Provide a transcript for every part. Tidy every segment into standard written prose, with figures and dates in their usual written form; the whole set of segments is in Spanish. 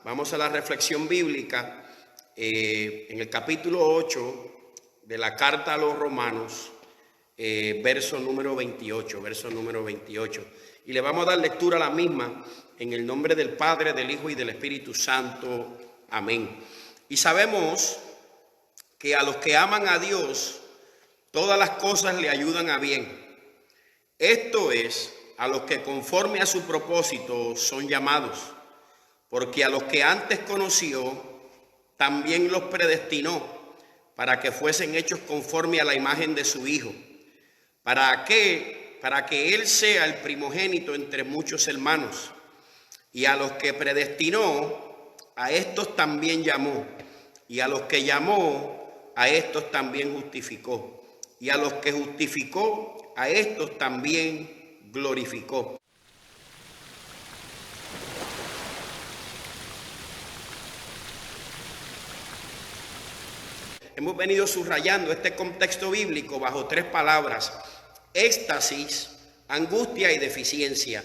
Vamos a la reflexión bíblica en el capítulo 8 de la carta a los Romanos, verso número 28. Y le vamos a dar lectura a la misma en el nombre del Padre, del Hijo y del Espíritu Santo. Amén. Y sabemos que a los que aman a Dios, todas las cosas le ayudan a bien. Esto es, a los que conforme a su propósito son llamados. Porque a los que antes conoció, también los predestinó para que fuesen hechos conforme a la imagen de su Hijo, para que Él sea el primogénito entre muchos hermanos. Y a los que predestinó, a estos también llamó. Y a los que llamó, a estos también justificó. Y a los que justificó, a estos también glorificó. Hemos venido subrayando este contexto bíblico bajo tres palabras: éxtasis, angustia y deficiencia.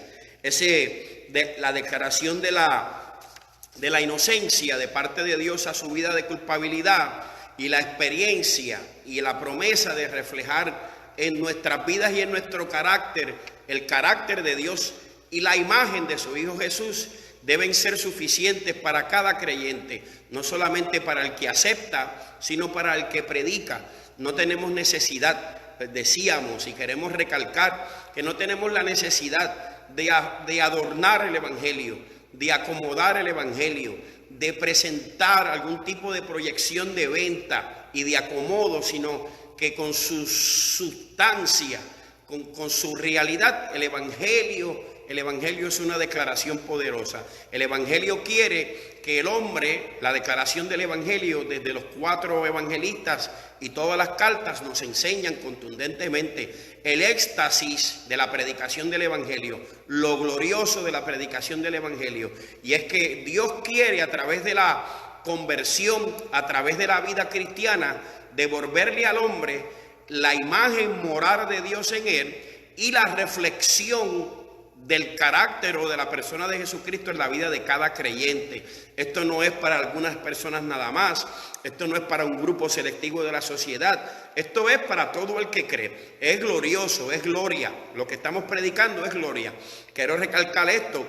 La declaración de la inocencia de parte de Dios a su vida de culpabilidad, y la experiencia y la promesa de reflejar en nuestras vidas y en nuestro carácter el carácter de Dios y la imagen de su Hijo Jesús, deben ser suficientes para cada creyente, no solamente para el que acepta, sino para el que predica. No tenemos necesidad, decíamos y queremos recalcar, que no tenemos la necesidad de adornar el Evangelio, de acomodar el Evangelio, de presentar algún tipo de proyección de venta y de acomodo, sino que con su sustancia, con su realidad, el Evangelio es una declaración poderosa. El Evangelio quiere que el hombre, la declaración del Evangelio desde los 4 evangelistas y todas las cartas nos enseñan contundentemente el éxtasis de la predicación del Evangelio, lo glorioso de la predicación del Evangelio. Y es que Dios quiere, a través de la conversión, a través de la vida cristiana, devolverle al hombre la imagen moral de Dios en él y la reflexión del carácter o de la persona de Jesucristo en la vida de cada creyente. Esto no es para algunas personas nada más, esto no es para un grupo selectivo de la sociedad, esto es para todo el que cree. Es glorioso, es gloria, lo que estamos predicando es gloria. Quiero recalcar esto,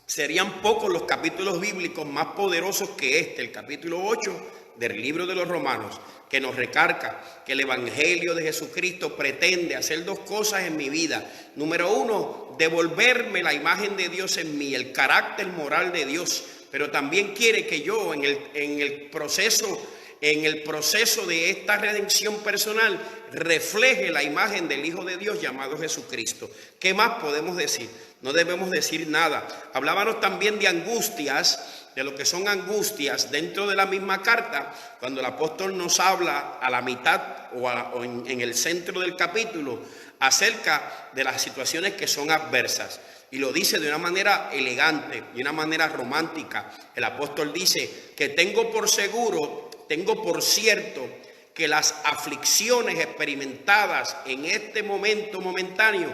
serían pocos los capítulos bíblicos más poderosos que este, el capítulo 8 del libro de los Romanos, que nos recalca que el Evangelio de Jesucristo pretende hacer 2 cosas en mi vida. Número 1, devolverme la imagen de Dios en mí, el carácter moral de Dios, pero también quiere que yo en el proceso de esta redención personal refleje la imagen del Hijo de Dios llamado Jesucristo. ¿Qué más podemos decir? No debemos decir nada. Hablábamos también de angustias, de lo que son angustias dentro de la misma carta, cuando el apóstol nos habla a la mitad o en el centro del capítulo acerca de las situaciones que son adversas. Y lo dice de una manera elegante, de una manera romántica. El apóstol dice que tengo por cierto, que las aflicciones experimentadas en este momento momentáneo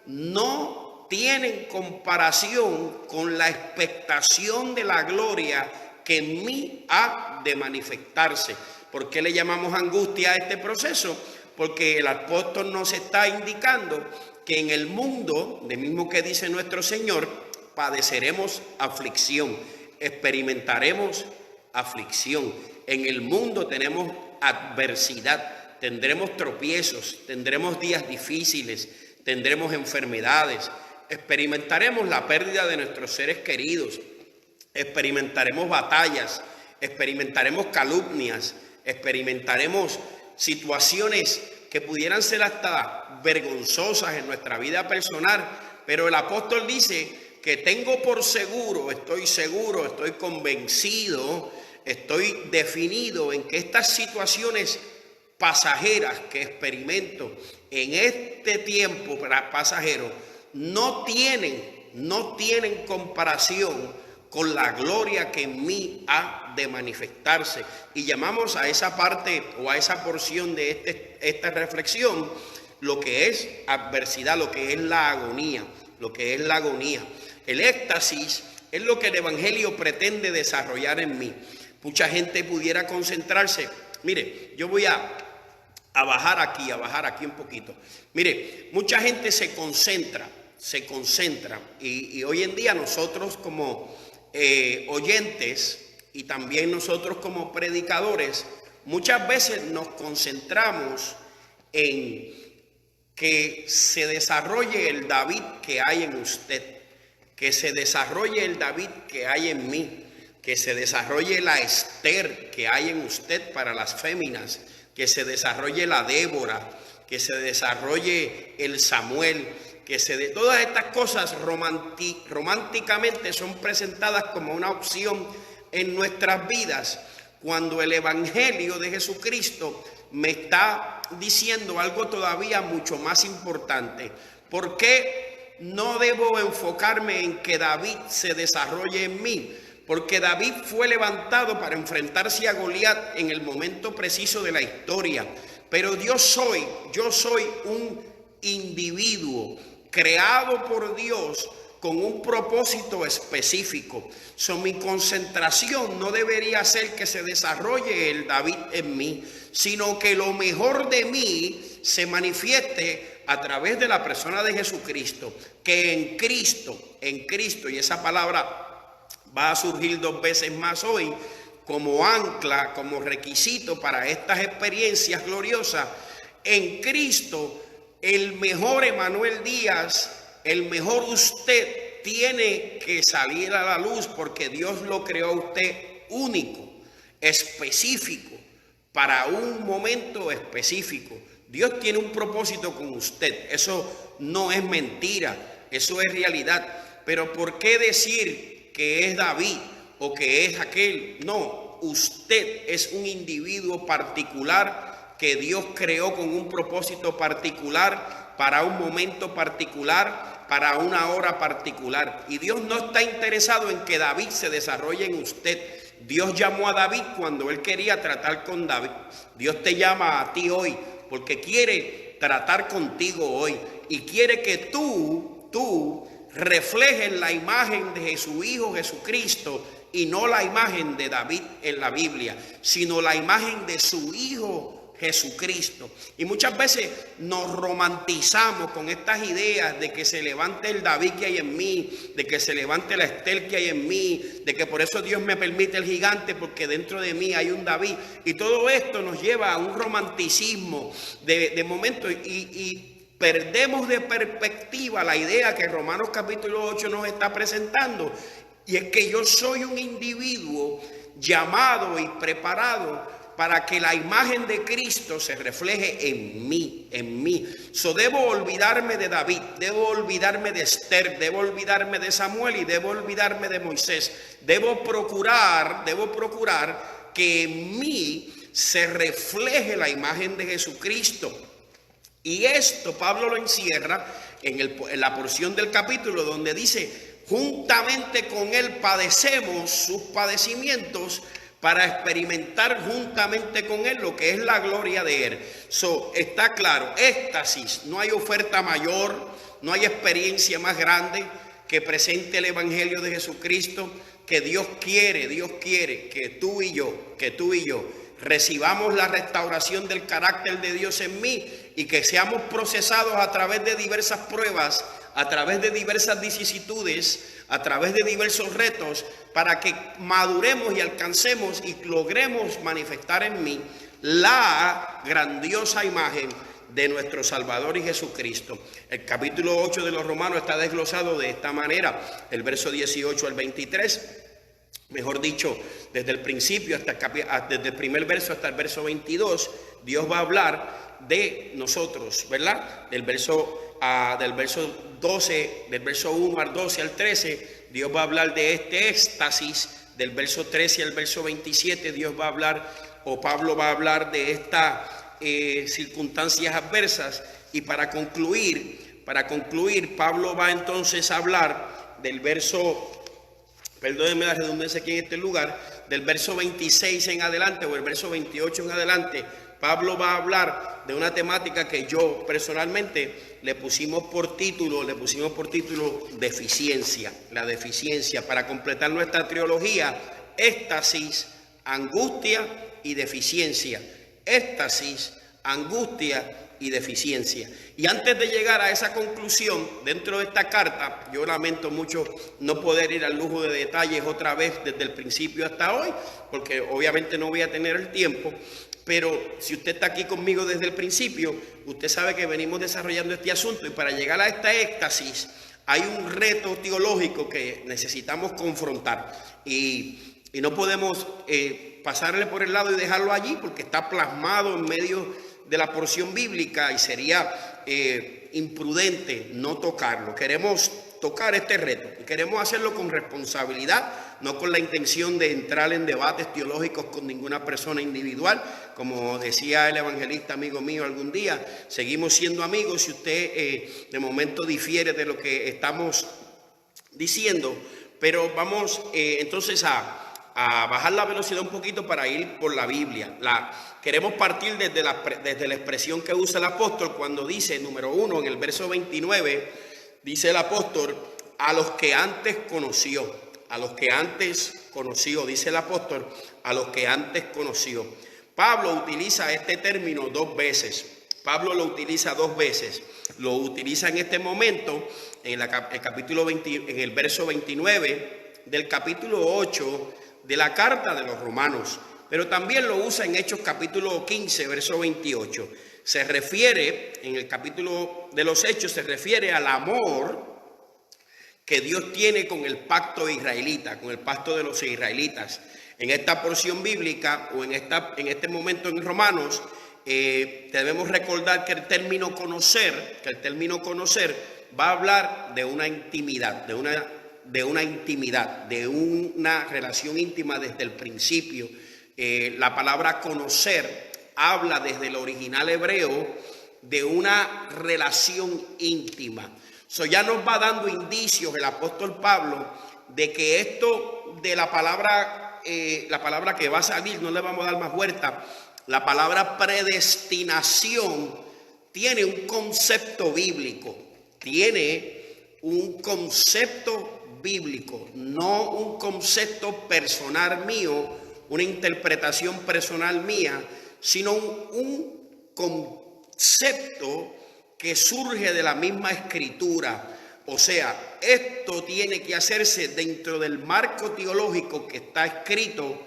no tienen comparación con la expectación de la gloria que en mí ha de manifestarse. ¿Por qué le llamamos angustia a este proceso? Porque el apóstol nos está indicando que en el mundo, de mismo que dice nuestro Señor, padeceremos aflicción, experimentaremos aflicción. En el mundo tenemos adversidad, tendremos tropiezos, tendremos días difíciles, tendremos enfermedades, experimentaremos la pérdida de nuestros seres queridos, experimentaremos batallas, experimentaremos calumnias, experimentaremos situaciones que pudieran ser hasta vergonzosas en nuestra vida personal, pero el apóstol dice que tengo por seguro, estoy convencido, estoy definido en que estas situaciones pasajeras que experimento en este tiempo pasajero no tienen comparación con la gloria que en mí ha de manifestarse. Y llamamos a esa parte o a esa porción de esta reflexión lo que es adversidad, lo que es la agonía. El éxtasis es lo que el Evangelio pretende desarrollar en mí. Mucha gente pudiera concentrarse. Mire, yo voy a bajar aquí un poquito. Mire, mucha gente se concentra y hoy en día nosotros como oyentes y también nosotros como predicadores, muchas veces nos concentramos en que se desarrolle el David que hay en usted, que se desarrolle el David que hay en mí, que se desarrolle la Esther que hay en usted para las féminas, que se desarrolle la Débora, que se desarrolle el Samuel, todas estas cosas románticamente son presentadas como una opción en nuestras vidas, cuando el Evangelio de Jesucristo me está diciendo algo todavía mucho más importante. ¿Por qué no debo enfocarme en que David se desarrolle en mí? Porque David fue levantado para enfrentarse a Goliat en el momento preciso de la historia. Pero yo soy un individuo creado por Dios con un propósito específico. Mi concentración no debería ser que se desarrolle el David en mí, sino que lo mejor de mí se manifieste a través de la persona de Jesucristo, que en Cristo, y esa palabra va a surgir 2 veces más hoy, como ancla, como requisito para estas experiencias gloriosas. En Cristo, el mejor Emanuel Díaz, el mejor usted, tiene que salir a la luz, porque Dios lo creó a usted único, específico, para un momento específico. Dios tiene un propósito con usted. Eso no es mentira, eso es realidad. Pero ¿por qué decir que es David o que es aquel? No, usted es un individuo particular que Dios creó con un propósito particular, para un momento particular, para una hora particular. Y Dios no está interesado en que David se desarrolle en usted. Dios llamó a David cuando él quería tratar con David. Dios te llama a ti hoy porque quiere tratar contigo hoy y quiere que tú reflejes la imagen de su Hijo Jesucristo, y no la imagen de David en la Biblia, sino la imagen de su Hijo Jesucristo. Y muchas veces nos romantizamos con estas ideas de que se levante el David que hay en mí, de que se levante la Esther que hay en mí, de que por eso Dios me permite el gigante, porque dentro de mí hay un David. Y todo esto nos lleva a un romanticismo de momento, y perdemos de perspectiva la idea que Romanos capítulo 8 nos está presentando. Y es que yo soy un individuo llamado y preparado para que la imagen de Cristo se refleje en mí. Debo olvidarme de David, debo olvidarme de Esther, debo olvidarme de Samuel y debo olvidarme de Moisés. Debo procurar que en mí se refleje la imagen de Jesucristo. Y esto Pablo lo encierra en la porción del capítulo donde dice: juntamente con él padecemos sus padecimientos, para experimentar juntamente con él lo que es la gloria de él. Está claro, éxtasis, no hay oferta mayor, no hay experiencia más grande que presente el Evangelio de Jesucristo, que Dios quiere que tú y yo recibamos la restauración del carácter de Dios en mí, y que seamos procesados a través de diversas pruebas, a través de diversas vicisitudes, a través de diversos retos, para que maduremos y alcancemos y logremos manifestar en mí la grandiosa imagen de nuestro Salvador y Jesucristo. El capítulo 8 de los Romanos está desglosado de esta manera: el verso 18 al 23, mejor dicho, desde el principio desde el primer verso hasta el verso 22, Dios va a hablar de nosotros, ¿verdad? Del verso 12, del verso 1 al 12 al 13, Dios va a hablar de este éxtasis. Del verso 13 al verso 27, Dios va a hablar, o Pablo va a hablar de estas circunstancias adversas. Y para concluir, Pablo va entonces a hablar del verso, perdónenme la redundancia aquí en este lugar, del verso 26 en adelante, o el verso 28 en adelante. Pablo va a hablar de una temática que yo personalmente le pusimos por título deficiencia, la deficiencia, para completar nuestra trilogía, éxtasis, angustia y deficiencia. Éxtasis, angustia y deficiencia. Y antes de llegar a esa conclusión, dentro de esta carta, yo lamento mucho no poder ir al lujo de detalles otra vez desde el principio hasta hoy, porque obviamente no voy a tener el tiempo, pero si usted está aquí conmigo desde el principio, usted sabe que venimos desarrollando este asunto, y para llegar a esta éxtasis hay un reto teológico que necesitamos confrontar, y no podemos pasarle por el lado y dejarlo allí, porque está plasmado en medio de la porción bíblica y sería imprudente no tocarlo. Queremos tocar este reto y queremos hacerlo con responsabilidad, no con la intención de entrar en debates teológicos con ninguna persona individual. Como decía el evangelista amigo mío algún día, seguimos siendo amigos si usted de momento difiere de lo que estamos diciendo, pero vamos entonces a bajar la velocidad un poquito para ir por la Biblia. Queremos partir desde la expresión que usa el apóstol cuando dice, número 1, en el verso 29, dice el apóstol, a los que antes conoció, dice el apóstol, a los que antes conoció. Pablo utiliza este término dos veces. Lo utiliza en este momento, en el verso 29 del capítulo 8 de la carta de los Romanos, pero también lo usa en Hechos capítulo 15, verso 28. Se refiere, en el capítulo de los Hechos, se refiere al amor que Dios tiene con el pacto israelita, con el pacto de los israelitas. En esta porción bíblica, o en este momento en Romanos, debemos recordar que el término conocer va a hablar de una intimidad, de una relación íntima desde el principio. La palabra conocer habla desde el original hebreo de una relación íntima. Ya nos va dando indicios el apóstol Pablo de que esto de la palabra que va a salir, no le vamos a dar más vuelta, la palabra predestinación tiene un concepto bíblico, no un concepto personal mío, una interpretación personal mía, sino un concepto que surge de la misma escritura. O sea, esto tiene que hacerse dentro del marco teológico que está escrito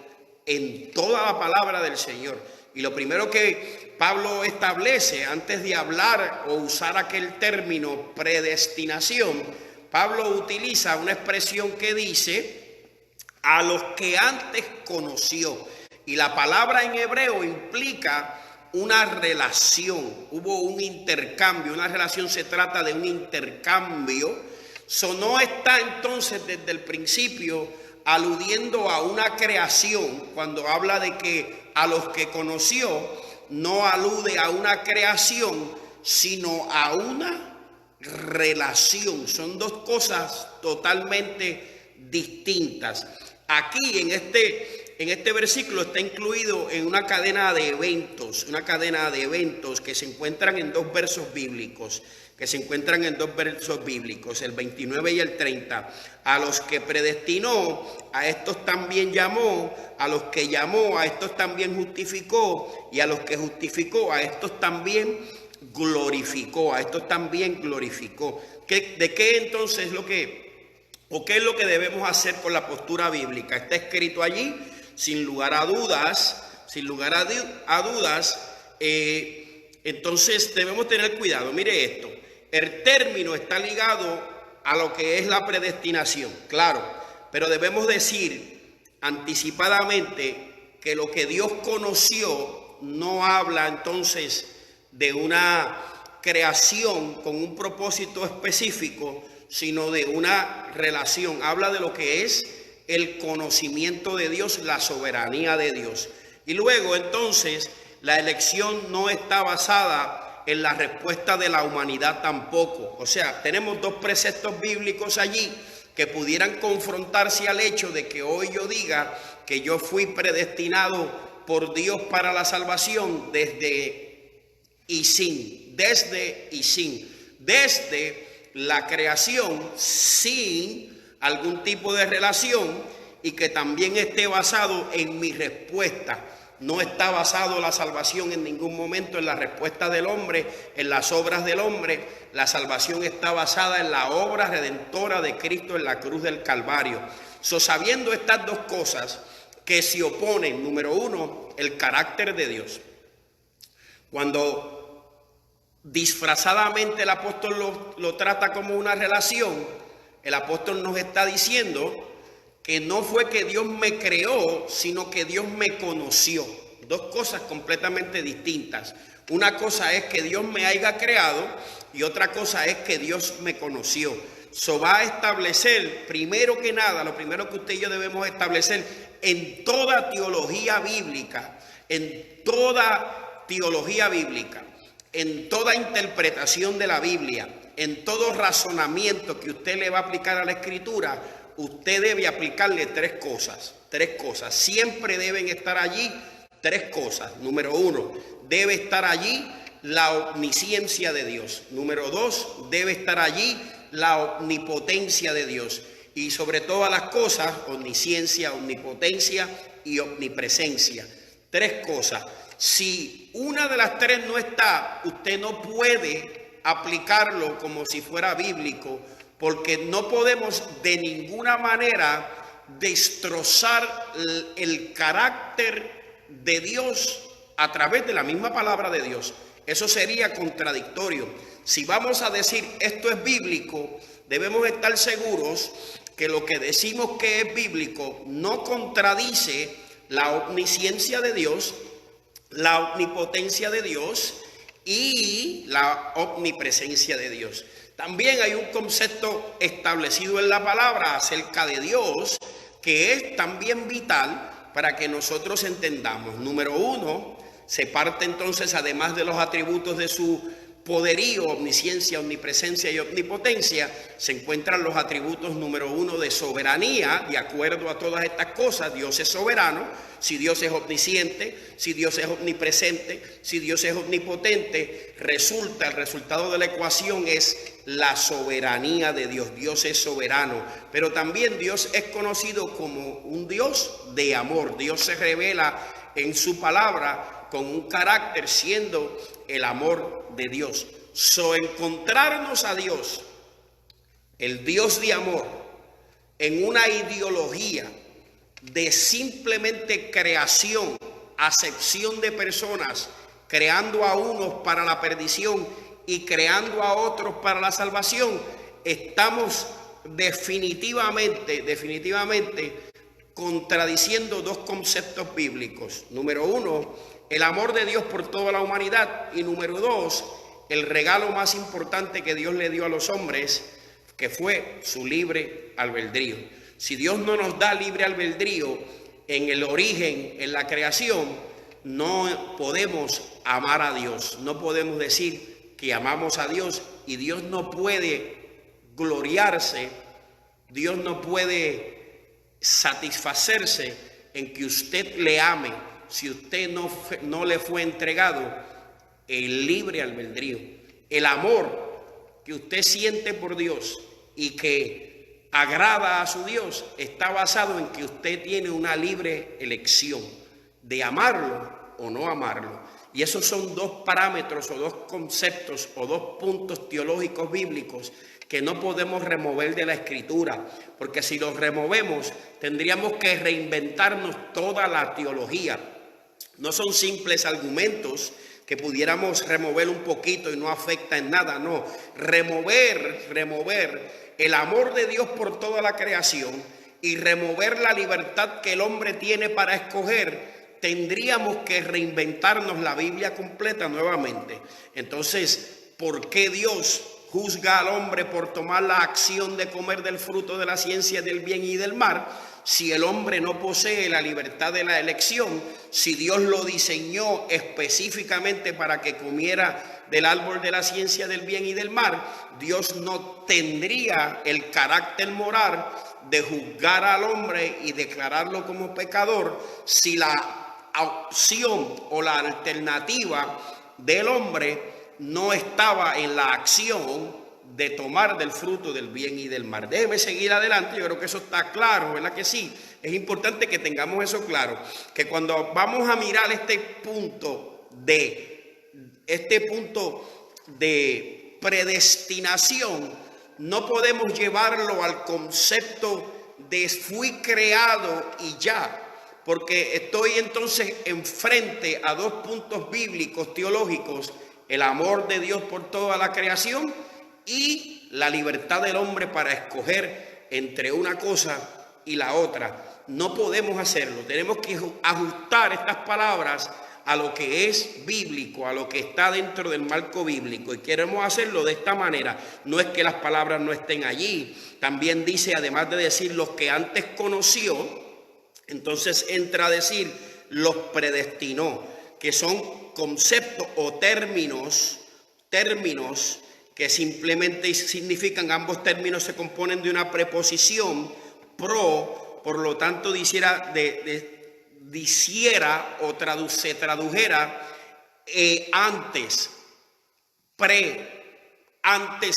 en toda la palabra del Señor. Y lo primero que Pablo establece antes de hablar o usar aquel término predestinación, Pablo utiliza una expresión que dice a los que antes conoció. Y la palabra en hebreo implica una relación. Hubo un intercambio, una relación se trata de un intercambio. No está entonces desde el principio aludiendo a una creación. Cuando habla de que a los que conoció, no alude a una creación, sino a una relación. Son dos cosas totalmente distintas. Aquí en este versículo está incluido en una cadena de eventos que se encuentran en dos versos bíblicos, el 29 y el 30. A los que predestinó, a estos también llamó; a los que llamó, a estos también justificó; y a los que justificó, a estos también glorificó. ¿De qué entonces qué es lo que debemos hacer con la postura bíblica? Está escrito allí, sin lugar a dudas, entonces debemos tener cuidado. Mire esto, el término está ligado a lo que es la predestinación, claro, pero debemos decir anticipadamente que lo que Dios conoció no habla entonces de una creación con un propósito específico, sino de una relación. Habla de lo que es el conocimiento de Dios, la soberanía de Dios. Y luego entonces la elección no está basada en la respuesta de la humanidad tampoco. O sea, tenemos dos preceptos bíblicos allí que pudieran confrontarse al hecho de que hoy yo diga que yo fui predestinado por Dios para la salvación desde y sin. desde la creación sin algún tipo de relación y que también esté basado en mi respuesta. No está basado la salvación en ningún momento en la respuesta del hombre, en las obras del hombre. La salvación está basada en la obra redentora de Cristo en la cruz del Calvario. Sabiendo estas dos cosas que se oponen, número uno, el carácter de Dios. Cuando disfrazadamente el apóstol lo trata como una relación, el apóstol nos está diciendo que no fue que Dios me creó, sino que Dios me conoció. Dos cosas completamente distintas. Una cosa es que Dios me haya creado y otra cosa es que Dios me conoció. Va a establecer, primero que nada, lo primero que usted y yo debemos establecer en toda teología bíblica, en toda interpretación de la Biblia, en todo razonamiento que usted le va a aplicar a la Escritura, usted debe aplicarle tres cosas. Siempre deben estar allí tres cosas. Número uno, debe estar allí la omnisciencia de Dios. Número dos, debe estar allí la omnipotencia de Dios. Y sobre todas las cosas, omnisciencia, omnipotencia y omnipresencia. Tres cosas. Si una de las tres no está, usted no puede aplicarlo como si fuera bíblico, porque no podemos de ninguna manera destrozar el carácter de Dios a través de la misma palabra de Dios. Eso sería contradictorio. Si vamos a decir esto es bíblico, debemos estar seguros que lo que decimos que es bíblico no contradice la omnisciencia de Dios, la omnipotencia de Dios y la omnipresencia de Dios. También hay un concepto establecido en la palabra acerca de Dios que es también vital para que nosotros entendamos. Número uno, se parte entonces, además de los atributos de su poderío, omnisciencia, omnipresencia y omnipotencia, se encuentran los atributos número uno de soberanía. De acuerdo a todas estas cosas, Dios es soberano. Si Dios es omnisciente, si Dios es omnipresente, si Dios es omnipotente, el resultado de la ecuación es la soberanía de Dios. Dios es soberano, pero también Dios es conocido como un Dios de amor. Dios se revela en su palabra con un carácter siendo el amor de Dios. Encontrarnos a Dios, el Dios de amor, en una ideología de simplemente creación, acepción de personas, creando a unos para la perdición y creando a otros para la salvación, estamos definitivamente contradiciendo dos conceptos bíblicos. Número uno, el amor de Dios por toda la humanidad, y número dos, el regalo más importante que Dios le dio a los hombres, que fue su libre albedrío. Si Dios no nos da libre albedrío en el origen, en la creación, no podemos amar a Dios, no podemos decir que amamos a Dios, y Dios no puede gloriarse, Dios no puede satisfacerse en que usted le ame si usted no le fue entregado el libre albedrío. El amor que usted siente por Dios y que agrada a su Dios está basado en que usted tiene una libre elección de amarlo o no amarlo. Y esos son dos parámetros o dos conceptos o dos puntos teológicos bíblicos que no podemos remover de la Escritura, porque si los removemos tendríamos que reinventarnos toda la teología. No son simples argumentos que pudiéramos remover un poquito y no afecta en nada, no. Remover el amor de Dios por toda la creación y remover la libertad que el hombre tiene para escoger, tendríamos que reinventarnos la Biblia completa nuevamente. Entonces, ¿por qué Dios juzga al hombre por tomar la acción de comer del fruto de la ciencia del bien y del mal, si el hombre no posee la libertad de la elección? Si Dios lo diseñó específicamente para que comiera del árbol de la ciencia del bien y del mal, Dios no tendría el carácter moral de juzgar al hombre y declararlo como pecador si la opción o la alternativa del hombre no estaba en la acción de tomar del fruto del bien y del mal. Déjeme seguir adelante, yo creo que eso está claro, ¿verdad que sí? Es importante que tengamos eso claro, que cuando vamos a mirar este punto de predestinación, no podemos llevarlo al concepto de fui creado y ya, porque estoy entonces enfrente a dos puntos bíblicos teológicos: el amor de Dios por toda la creación y la libertad del hombre para escoger entre una cosa y la otra. No podemos hacerlo, tenemos que ajustar estas palabras a lo que es bíblico, a lo que está dentro del marco bíblico, y queremos hacerlo de esta manera. No es que las palabras no estén allí, también dice, además de decir los que antes conoció, entonces entra a decir los predestinó, que son conceptos o términos que simplemente significan, ambos términos se componen de una preposición pro, por lo tanto diciera se tradujera antes, antes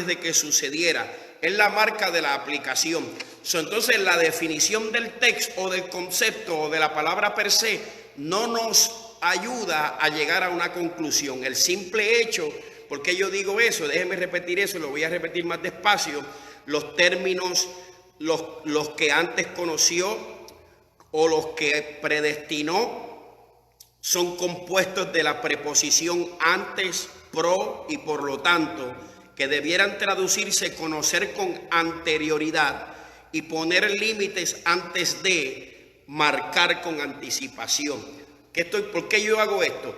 de que sucediera. Es la marca de la aplicación. Entonces la definición del texto o del concepto o de la palabra per se no nos ayuda a llegar a una conclusión. El simple hecho, ¿por qué yo digo eso? Déjeme repetir eso, lo voy a repetir más despacio. Los términos, los que antes conoció o los que predestinó, son compuestos de la preposición antes, pro y por lo tanto, que debieran traducirse conocer con anterioridad y poner límites antes de marcar con anticipación. ¿Por qué yo hago esto?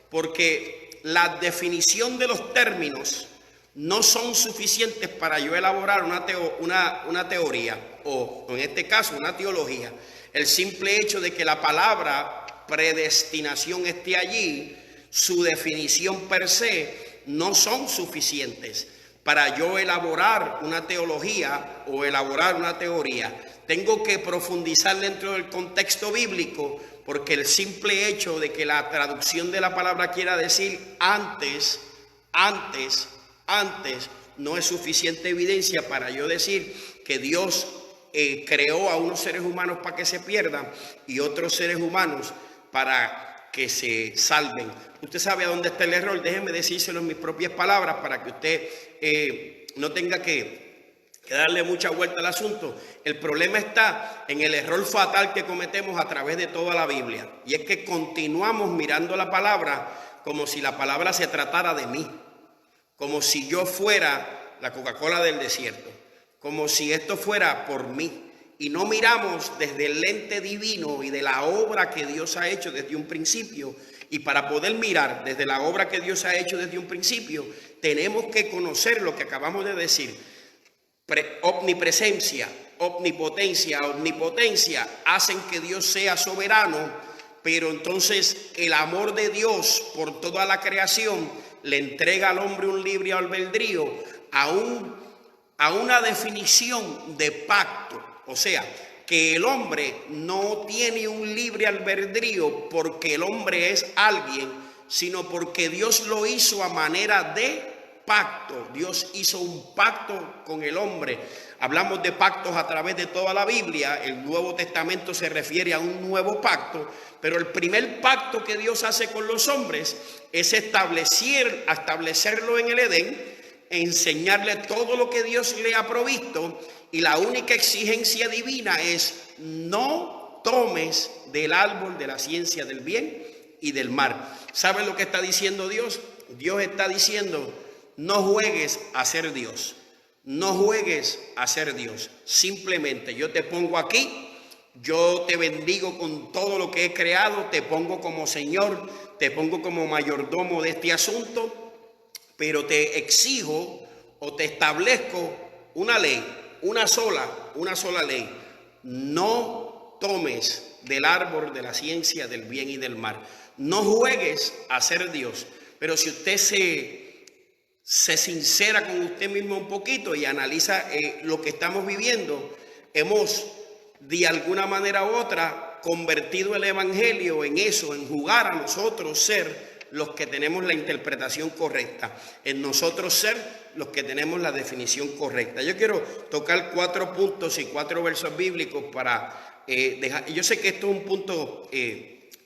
Porque la definición de los términos no son suficientes para yo elaborar una teoría o en este caso una teología. El simple hecho de que la palabra predestinación esté allí, su definición per se, no son suficientes para yo elaborar una teología o elaborar una teoría. Tengo que profundizar dentro del contexto bíblico, porque el simple hecho de que la traducción de la palabra quiera decir antes, no es suficiente evidencia para yo decir que Dios creó a unos seres humanos para que se pierdan y otros seres humanos para que se salven. Usted sabe a dónde está el error. Déjeme decírselo en mis propias palabras para que usted no tenga que darle mucha vuelta al asunto. El problema está en el error fatal que cometemos a través de toda la Biblia, y es que continuamos mirando la palabra como si la palabra se tratara de mí, como si yo fuera la Coca-Cola del desierto, como si esto fuera por mí, y no miramos desde el lente divino y de la obra que Dios ha hecho desde un principio. Y para poder mirar desde la obra que Dios ha hecho desde un principio, tenemos que conocer lo que acabamos de decir. Omnipresencia, omnipotencia, omnipotencia hacen que Dios sea soberano, pero entonces el amor de Dios por toda la creación le entrega al hombre un libre albedrío a una definición de pacto. O sea, que el hombre no tiene un libre albedrío porque el hombre es alguien, sino porque Dios lo hizo a manera de pacto. Dios hizo un pacto con el hombre. Hablamos de pactos a través de toda la Biblia. El Nuevo Testamento se refiere a un nuevo pacto, pero el primer pacto que Dios hace con los hombres es establecerlo en el Edén, enseñarle todo lo que Dios le ha provisto, y la única exigencia divina es: no tomes del árbol de la ciencia del bien y del mal. ¿Saben lo que está diciendo Dios? Dios está diciendo: no juegues a ser Dios, no juegues a ser Dios. Simplemente yo te pongo aquí, yo te bendigo con todo lo que he creado, te pongo como Señor, te pongo como mayordomo de este asunto, pero te exijo o te establezco una ley, una sola ley: no tomes del árbol de la ciencia del bien y del mal. No juegues a ser Dios. Pero si usted se sincera con usted mismo un poquito y analiza lo que estamos viviendo, hemos de alguna manera u otra convertido el evangelio en eso, en jugar a nosotros ser los que tenemos la interpretación correcta, en nosotros ser los que tenemos la definición correcta. Yo quiero tocar 4 puntos y 4 versos bíblicos para dejar. Yo sé que esto es un punto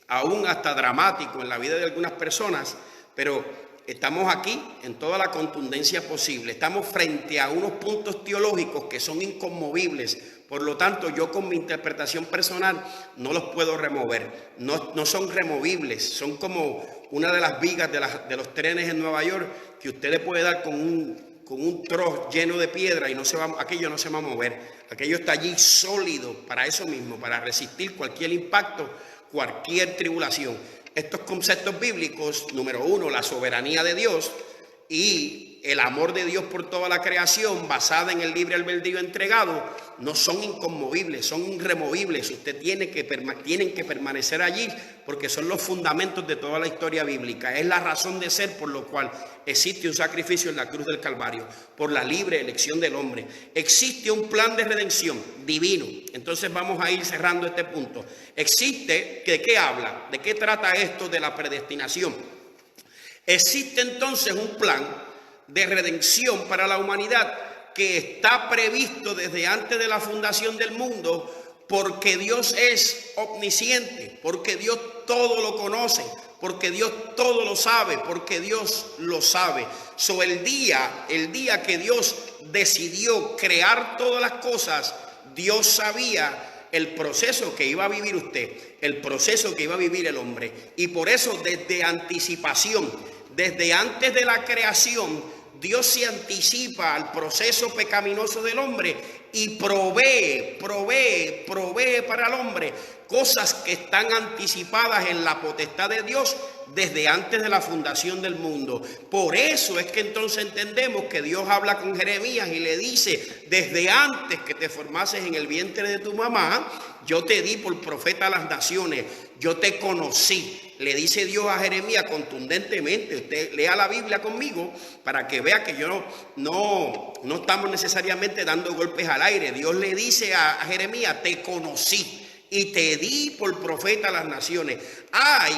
aún hasta dramático en la vida de algunas personas, pero estamos aquí en toda la contundencia posible. Estamos frente a unos puntos teológicos que son inconmovibles. Por lo tanto, yo con mi interpretación personal no los puedo remover. No son removibles. Son como una de las vigas de los trenes en Nueva York que usted le puede dar con un trozo lleno de piedra y aquello no se va a mover. Aquello está allí sólido para eso mismo, para resistir cualquier impacto, cualquier tribulación. Estos conceptos bíblicos, número 1, la soberanía de Dios y el amor de Dios por toda la creación basada en el libre albedrío entregado, no son inconmovibles, son irremovibles. Usted tienen que permanecer allí porque son los fundamentos de toda la historia bíblica. Es la razón de ser por lo cual existe un sacrificio en la cruz del Calvario, por la libre elección del hombre. Existe un plan de redención divino. Entonces vamos a ir cerrando este punto. Existe, ¿de qué habla? ¿De qué trata esto de la predestinación? Existe entonces un plan de redención para la humanidad que está previsto desde antes de la fundación del mundo, porque Dios es omnisciente, porque Dios todo lo conoce, porque Dios todo lo sabe, porque Dios lo sabe. El día que Dios decidió crear todas las cosas, Dios sabía el proceso que iba a vivir usted, el proceso que iba a vivir el hombre. Y por eso desde anticipación, desde antes de la creación, Dios se anticipa al proceso pecaminoso del hombre y provee para el hombre cosas que están anticipadas en la potestad de Dios desde antes de la fundación del mundo. Por eso es que entonces entendemos que Dios habla con Jeremías y le dice: desde antes que te formases en el vientre de tu mamá, yo te di por profeta a las naciones, yo te conocí. Le dice Dios a Jeremías contundentemente. Usted lea la Biblia conmigo para que vea que yo no estamos necesariamente dando golpes al aire. Dios le dice a Jeremías: te conocí y te di por profeta a las naciones. Hay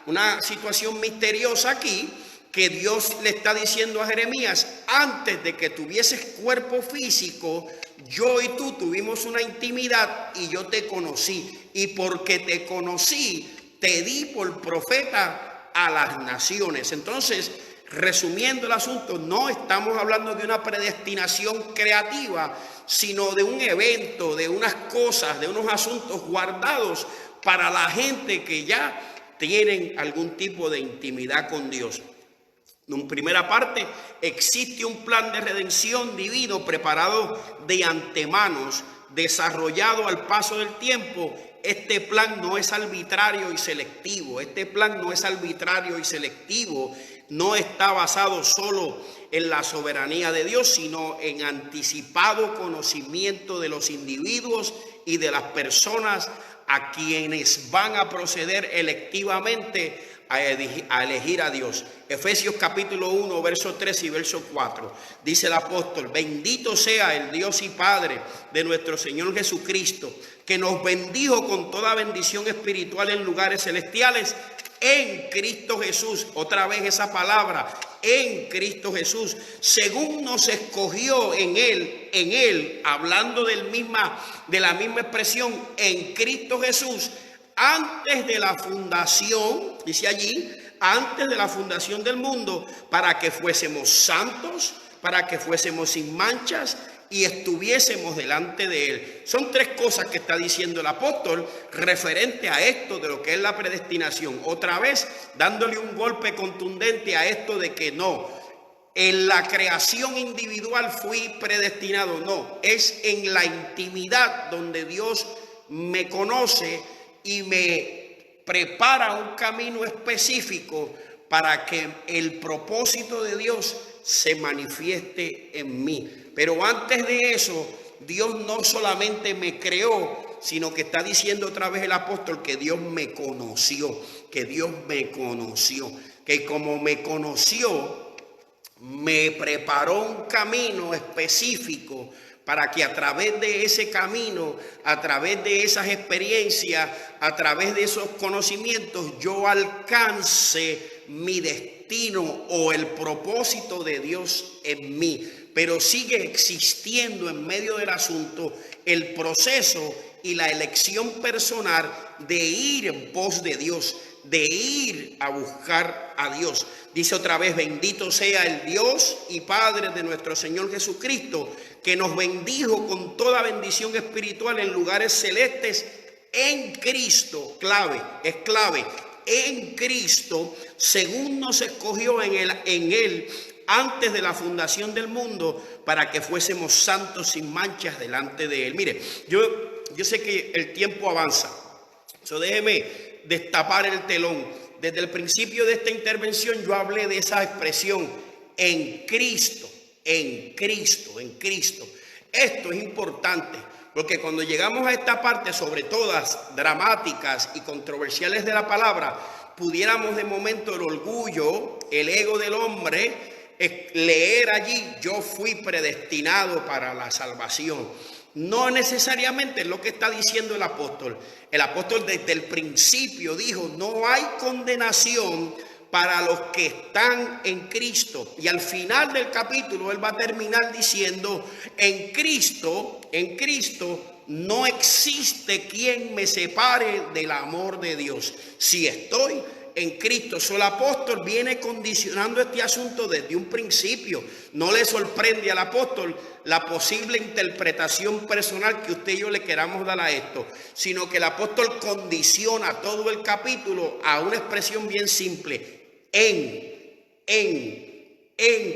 una situación misteriosa aquí que Dios le está diciendo a Jeremías: antes de que tuvieses cuerpo físico, yo y tú tuvimos una intimidad y yo te conocí. Y porque te conocí, te di por profeta a las naciones. Entonces, resumiendo el asunto, no estamos hablando de una predestinación creativa, sino de un evento, de unas cosas, de unos asuntos guardados para la gente que ya tienen algún tipo de intimidad con Dios. En primera parte, existe un plan de redención divino preparado de antemano, desarrollado al paso del tiempo. Este plan no es arbitrario y selectivo. Este plan no es arbitrario y selectivo. No está basado solo en la soberanía de Dios, sino en anticipado conocimiento de los individuos y de las personas a quienes van a proceder electivamente a elegir a Dios. Efesios capítulo 1, verso 3 y verso 4. Dice el apóstol: bendito sea el Dios y Padre de nuestro Señor Jesucristo, que nos bendijo con toda bendición espiritual en lugares celestiales en Cristo Jesús. Otra vez esa palabra, en Cristo Jesús, según nos escogió en él, hablando de la misma expresión, en Cristo Jesús, antes de la fundación, dice allí, antes de la fundación del mundo, para que fuésemos santos, para que fuésemos sin manchas y estuviésemos delante de Él. Son 3 cosas que está diciendo el apóstol referente a esto de lo que es la predestinación. Otra vez dándole un golpe contundente a esto de que no, en la creación individual fui predestinado. No, es en la intimidad donde Dios me conoce y me prepara un camino específico para que el propósito de Dios se manifieste en mí. Pero antes de eso, Dios no solamente me creó, sino que está diciendo otra vez el apóstol que Dios me conoció, que Dios me conoció, que como me conoció, me preparó un camino específico para que a través de ese camino, a través de esas experiencias, a través de esos conocimientos, yo alcance mi destino o el propósito de Dios en mí, pero sigue existiendo en medio del asunto el proceso y la elección personal de ir en pos de Dios, de ir a buscar a Dios. Dice otra vez: bendito sea el Dios y Padre de nuestro Señor Jesucristo, que nos bendijo con toda bendición espiritual en lugares celestes en Cristo. Clave, es clave. En Cristo, según nos escogió en él antes de la fundación del mundo, para que fuésemos santos sin manchas delante de Él. Mire, yo sé que el tiempo avanza, déjeme destapar el telón. Desde el principio de esta intervención yo hablé de esa expresión: en Cristo, en Cristo, en Cristo. Esto es importante, porque cuando llegamos a esta parte, sobre todas dramáticas y controversiales de la palabra, pudiéramos de momento el orgullo, el ego del hombre, leer allí: yo fui predestinado para la salvación. No necesariamente es lo que está diciendo el apóstol. El apóstol desde el principio dijo: no hay condenación para los que están en Cristo. Y al final del capítulo él va a terminar diciendo: en Cristo no existe quien me separe del amor de Dios. Si estoy en Cristo. El apóstol viene condicionando este asunto desde un principio. No le sorprende al apóstol la posible interpretación personal que usted y yo le queramos dar a esto, sino que el apóstol condiciona todo el capítulo a una expresión bien simple: en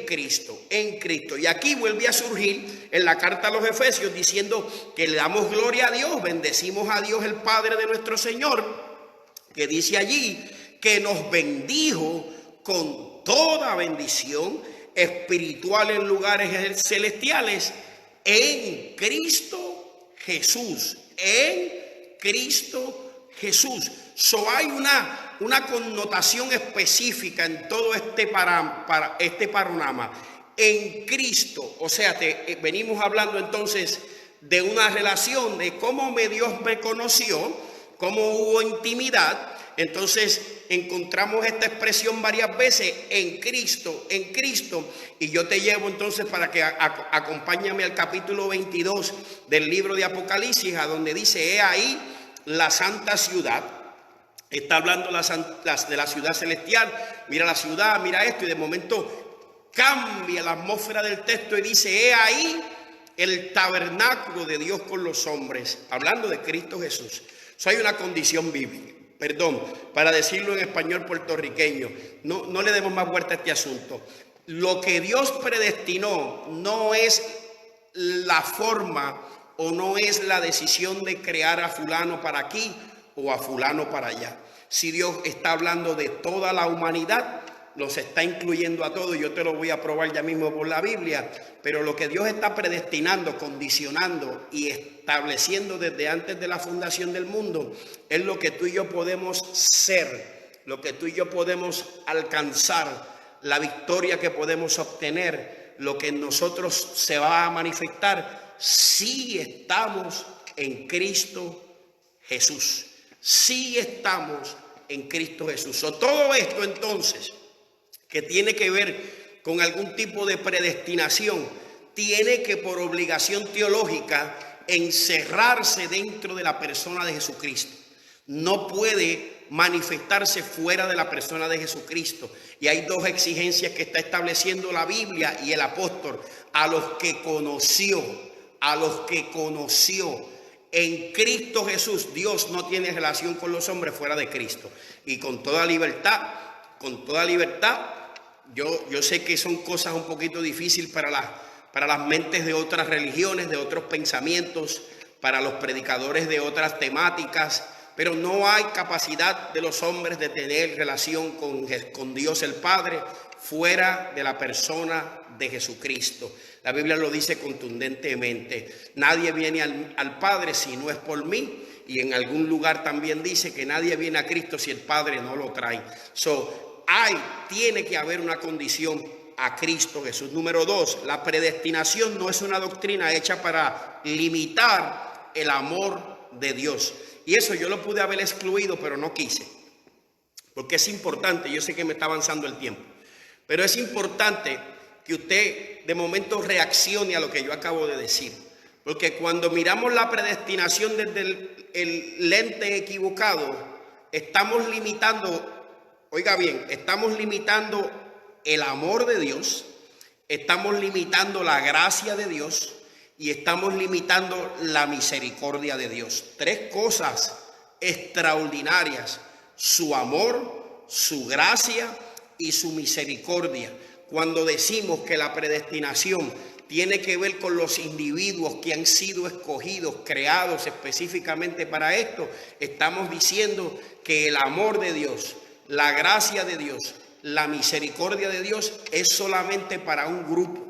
Cristo, en Cristo. Y aquí vuelve a surgir en la carta a los Efesios diciendo que le damos gloria a Dios, bendecimos a Dios el Padre de nuestro Señor, que dice allí que nos bendijo con toda bendición espiritual en lugares celestiales en Cristo Jesús, en Cristo Jesús. Hay una connotación específica en todo este panorama. En Cristo, o sea, venimos hablando entonces de una relación de cómo Dios me conoció, cómo hubo intimidad. Entonces encontramos esta expresión varias veces: en Cristo, y yo te llevo entonces para que acompáñame al capítulo 22 del libro de Apocalipsis, a donde dice: he ahí la santa ciudad. Está hablando de la ciudad celestial. Mira la ciudad, mira esto, y de momento cambia la atmósfera del texto y dice: he ahí el tabernáculo de Dios con los hombres, hablando de Cristo Jesús. Hay una condición bíblica. Para decirlo en español puertorriqueño, no le demos más vuelta a este asunto. Lo que Dios predestinó no es la forma o no es la decisión de crear a fulano para aquí o a fulano para allá. Si Dios está hablando de toda la humanidad, los está incluyendo a todos. Yo te lo voy a probar ya mismo por la Biblia. Pero lo que Dios está predestinando, condicionando y estableciendo desde antes de la fundación del mundo es lo que tú y yo podemos ser, lo que tú y yo podemos alcanzar, la victoria que podemos obtener, lo que en nosotros se va a manifestar si estamos en Cristo Jesús. Si estamos en Cristo Jesús. Todo esto entonces, que tiene que ver con algún tipo de predestinación, tiene que, por obligación teológica, encerrarse dentro de la persona de Jesucristo. No puede manifestarse fuera de la persona de Jesucristo. Y hay dos exigencias que está estableciendo la Biblia y el apóstol: a los que conoció, en Cristo Jesús. Dios no tiene relación con los hombres fuera de Cristo. Y con toda libertad, yo sé que son cosas un poquito difíciles para las mentes de otras religiones, de otros pensamientos, para los predicadores de otras temáticas, pero no hay capacidad de los hombres de tener relación con Dios el Padre fuera de la persona de Jesucristo. La Biblia lo dice contundentemente: nadie viene al Padre si no es por mí. Y en algún lugar también dice que nadie viene a Cristo si el Padre no lo trae. Tiene que haber una condición a Cristo Jesús. Número 2, la predestinación no es una doctrina hecha para limitar el amor de Dios. Y eso yo lo pude haber excluido, pero no quise. porque es importante, yo sé que me está avanzando el tiempo, pero es importante que usted de momento reaccione a lo que yo acabo de decir. Porque cuando miramos la predestinación desde el lente equivocado, estamos limitando, oiga bien, estamos limitando el amor de Dios, estamos limitando la gracia de Dios y estamos limitando la misericordia de Dios. Tres cosas extraordinarias: su amor, su gracia y su misericordia. Cuando decimos que la predestinación tiene que ver con los individuos que han sido escogidos, creados específicamente para esto, estamos diciendo que el amor de Dios, la gracia de Dios, la misericordia de Dios es solamente para un grupo.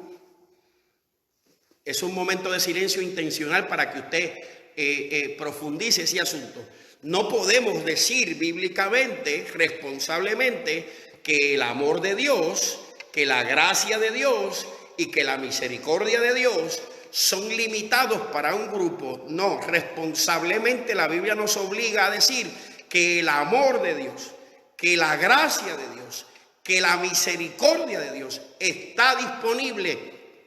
Es un momento de silencio intencional para que usted profundice ese asunto. No podemos decir bíblicamente, responsablemente, que el amor de Dios, que la gracia de Dios y que la misericordia de Dios son limitados para un grupo. No, responsablemente la Biblia nos obliga a decir que el amor de Dios, que la gracia de Dios, que la misericordia de Dios está disponible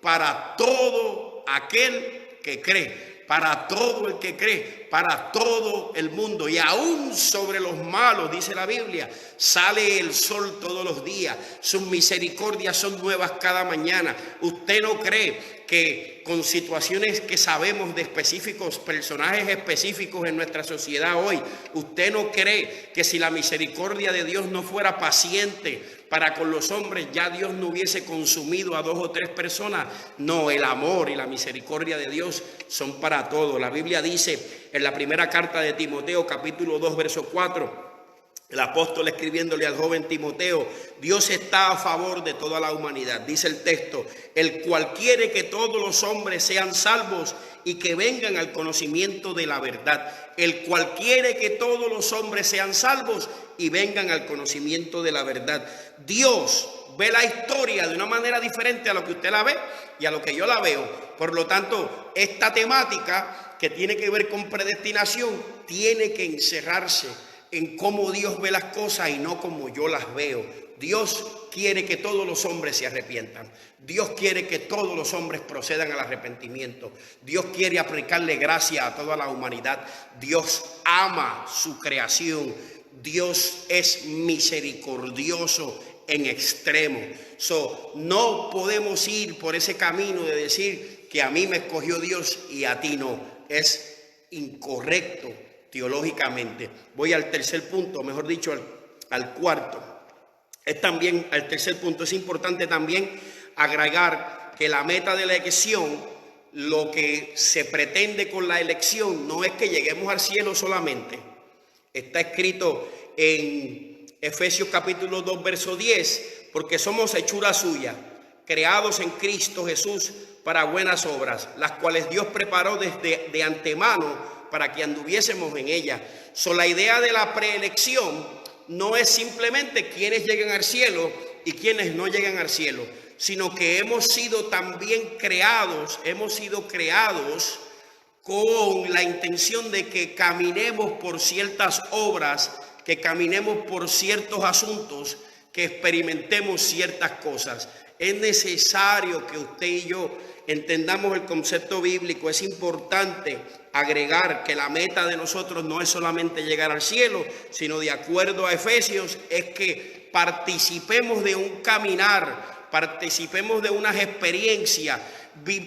para todo aquel que cree, para todo el que cree, para todo el mundo. Y aún sobre los malos, dice la Biblia, sale el sol todos los días. Sus misericordias son nuevas cada mañana. ¿Usted no cree que con situaciones que sabemos de específicos, personajes específicos en nuestra sociedad hoy, usted no cree que si la misericordia de Dios no fuera paciente para con los hombres, ya Dios no hubiese consumido a 2 o 3 personas? No, el amor y la misericordia de Dios son para todos. La Biblia dice en la primera carta de Timoteo, capítulo 2, verso 4, el apóstol escribiéndole al joven Timoteo: Dios está a favor de toda la humanidad. Dice el texto: el cual quiere que todos los hombres sean salvos y que vengan al conocimiento de la verdad. El cual quiere que todos los hombres sean salvos y vengan al conocimiento de la verdad. Dios ve la historia de una manera diferente a lo que usted la ve y a lo que yo la veo. Por lo tanto, esta temática que tiene que ver con predestinación tiene que encerrarse en cómo Dios ve las cosas y no como yo las veo. Dios quiere que todos los hombres se arrepientan. Dios quiere que todos los hombres procedan al arrepentimiento. Dios quiere aplicarle gracia a toda la humanidad. Dios ama su creación. Dios es misericordioso en extremo. No podemos ir por ese camino de decir que a mí me escogió Dios y a ti no. Es incorrecto teológicamente. Voy al tercer punto, mejor dicho, al cuarto. Es también, al tercer punto, es importante también agregar que la meta de la elección, lo que se pretende con la elección, no es que lleguemos al cielo solamente. Está escrito en Efesios capítulo 2, verso 10, porque somos hechura suya, creados en Cristo Jesús para buenas obras, las cuales Dios preparó desde de antemano para que anduviésemos en ella. La idea de la preelección no es simplemente quienes llegan al cielo y quienes no llegan al cielo, sino que hemos sido también creados, hemos sido creados con la intención de que caminemos por ciertas obras, que caminemos por ciertos asuntos, que experimentemos ciertas cosas. Es necesario que usted y yo entendamos el concepto bíblico. Es importante agregar que la meta de nosotros no es solamente llegar al cielo, sino, de acuerdo a Efesios, es que participemos de un caminar, participemos de unas experiencias,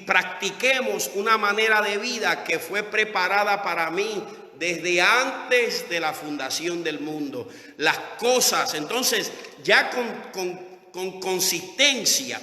practiquemos una manera de vida que fue preparada para mí desde antes de la fundación del mundo. Las cosas, entonces, ya con consistencia,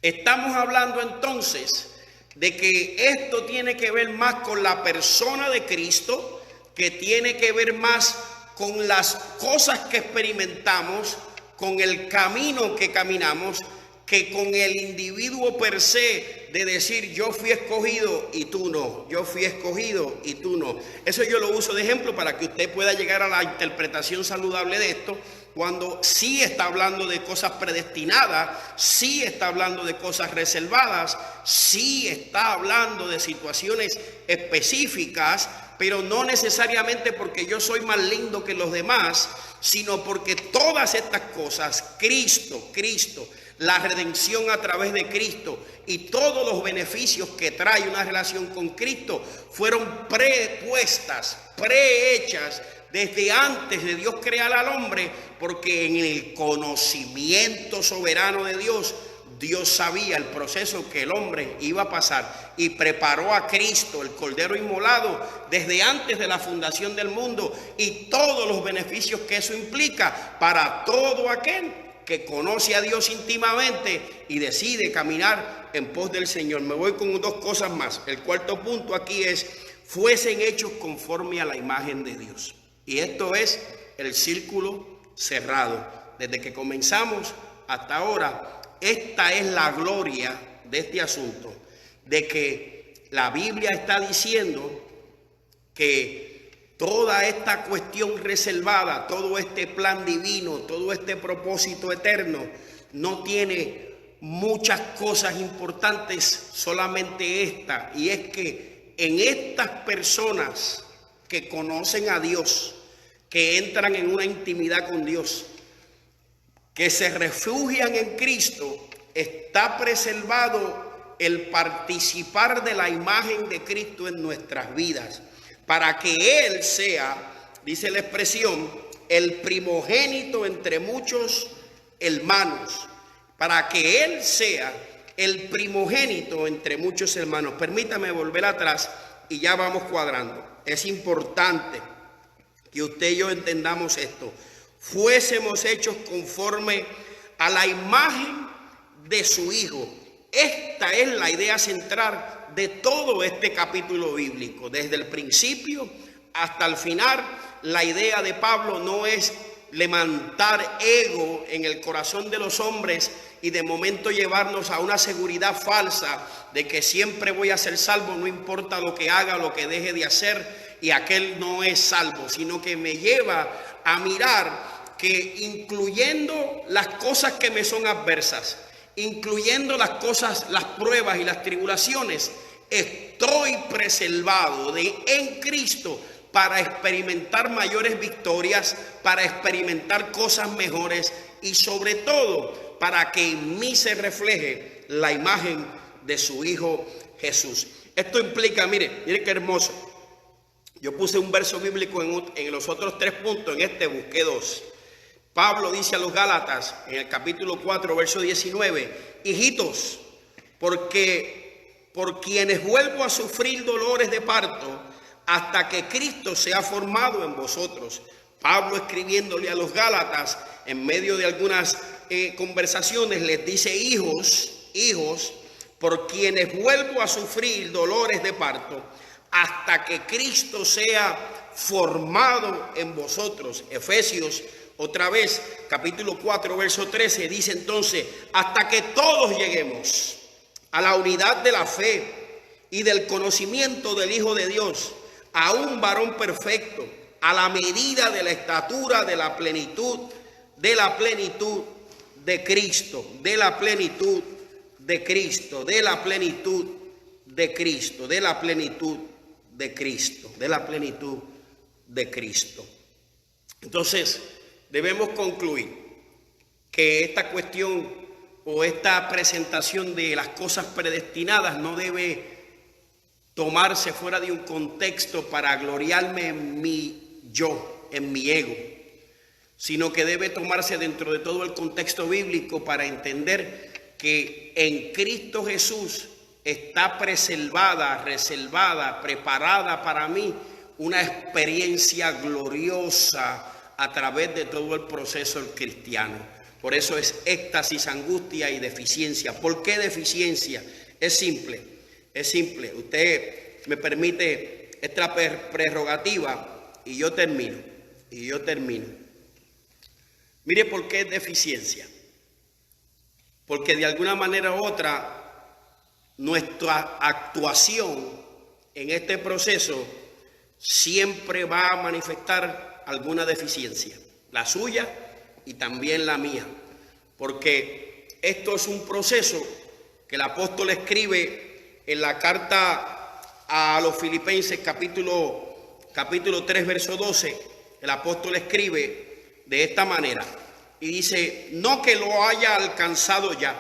estamos hablando entonces de que esto tiene que ver más con la persona de Cristo, que tiene que ver más con las cosas que experimentamos, con el camino que caminamos, que con el individuo per se de decir yo fui escogido y tú no, yo fui escogido y tú no. Eso yo lo uso de ejemplo para que usted pueda llegar a la interpretación saludable de esto, cuando sí está hablando de cosas predestinadas, sí está hablando de cosas reservadas, sí está hablando de situaciones específicas, pero no necesariamente porque yo soy más lindo que los demás, sino porque todas estas cosas, Cristo, la redención a través de Cristo y todos los beneficios que trae una relación con Cristo fueron prepuestas, prehechas desde antes de Dios crear al hombre, porque en el conocimiento soberano de Dios, Dios sabía el proceso que el hombre iba a pasar y preparó a Cristo, el Cordero inmolado, desde antes de la fundación del mundo y todos los beneficios que eso implica para todo aquel que conoce a Dios íntimamente y decide caminar en pos del Señor. Me voy con dos cosas más. El cuarto punto aquí es: fuesen hechos conforme a la imagen de Dios. Y esto es el círculo cerrado. Desde que comenzamos hasta ahora, esta es la gloria de este asunto, de que la Biblia está diciendo que toda esta cuestión reservada, todo este plan divino, todo este propósito eterno, no tiene muchas cosas importantes, solamente esta, y es que en estas personas que conocen a Dios, que entran en una intimidad con Dios, que se refugian en Cristo, está preservado el participar de la imagen de Cristo en nuestras vidas, para que Él sea, dice la expresión, el primogénito entre muchos hermanos, para que Él sea el primogénito entre muchos hermanos. Permítame volver atrás y ya vamos cuadrando. Es importante que usted y yo entendamos esto. Fuésemos hechos conforme a la imagen de su Hijo. Esta es la idea central de todo este capítulo bíblico. Desde el principio hasta el final, la idea de Pablo no es levantar ego en el corazón de los hombres y de momento llevarnos a una seguridad falsa de que siempre voy a ser salvo, no importa lo que haga, lo que deje de hacer, y aquel no es salvo, sino que me lleva a mirar que incluyendo las cosas que me son adversas, incluyendo las cosas, las pruebas y las tribulaciones, estoy preservado en Cristo para experimentar mayores victorias, para experimentar cosas mejores y sobre todo para que en mí se refleje la imagen de su Hijo Jesús. Esto implica, mire qué hermoso. Yo puse un verso bíblico en los otros 3 puntos, en este busqué 2. Pablo dice a los Gálatas en el capítulo 4, verso 19: hijitos, porque por quienes vuelvo a sufrir dolores de parto hasta que Cristo sea formado en vosotros. Pablo, escribiéndole a los Gálatas en medio de algunas conversaciones, les dice: hijos, por quienes vuelvo a sufrir dolores de parto hasta que Cristo sea formado en vosotros. Efesios, otra vez, capítulo 4, verso 13, dice entonces: hasta que todos lleguemos a la unidad de la fe y del conocimiento del Hijo de Dios, a un varón perfecto, a la medida de la estatura de la plenitud de Cristo, de la plenitud de Cristo, de la plenitud de Cristo, de la plenitud de Cristo, de la plenitud de Cristo. Entonces, debemos concluir que esta cuestión o esta presentación de las cosas predestinadas no debe tomarse fuera de un contexto para gloriarme en mi yo, en mi ego, sino que debe tomarse dentro de todo el contexto bíblico para entender que en Cristo Jesús está preservada, reservada, preparada para mí una experiencia gloriosa a través de todo el proceso cristiano. Por eso es éxtasis, angustia y deficiencia. ¿Por qué deficiencia? Es simple. Usted me permite esta prerrogativa y yo termino. Mire por qué es deficiencia. Porque de alguna manera u otra nuestra actuación en este proceso siempre va a manifestar alguna deficiencia, la suya y también la mía, porque esto es un proceso que el apóstol escribe en la carta a los Filipenses capítulo 3 verso 12. El apóstol escribe de esta manera y dice: no que lo haya alcanzado ya,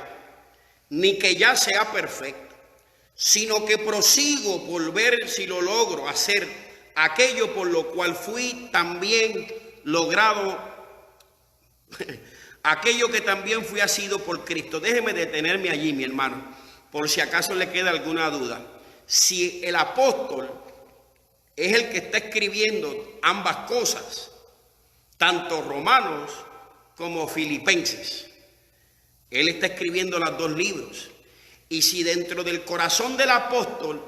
ni que ya sea perfecto, sino que prosigo por ver si lo logro hacer aquello por lo cual fui también logrado, aquello que también fui asido por Cristo. Déjeme detenerme allí, mi hermano, por si acaso le queda alguna duda. Si el apóstol es el que está escribiendo ambas cosas, tanto Romanos como Filipenses, él está escribiendo los dos libros. Y si dentro del corazón del apóstol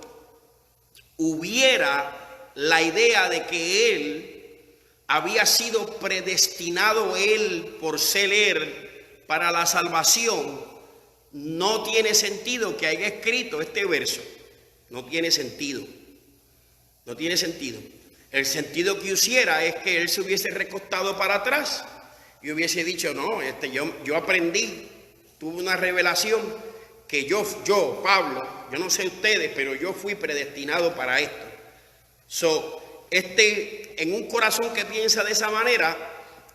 hubiera la idea de que él había sido predestinado él por ser él para la salvación, no tiene sentido que haya escrito este verso. No tiene sentido. No tiene sentido. El sentido que hiciera es que él se hubiese recostado para atrás y hubiese dicho: no, yo aprendí, tuve una revelación que yo, Pablo, yo no sé ustedes, pero yo fui predestinado para esto. En un corazón que piensa de esa manera,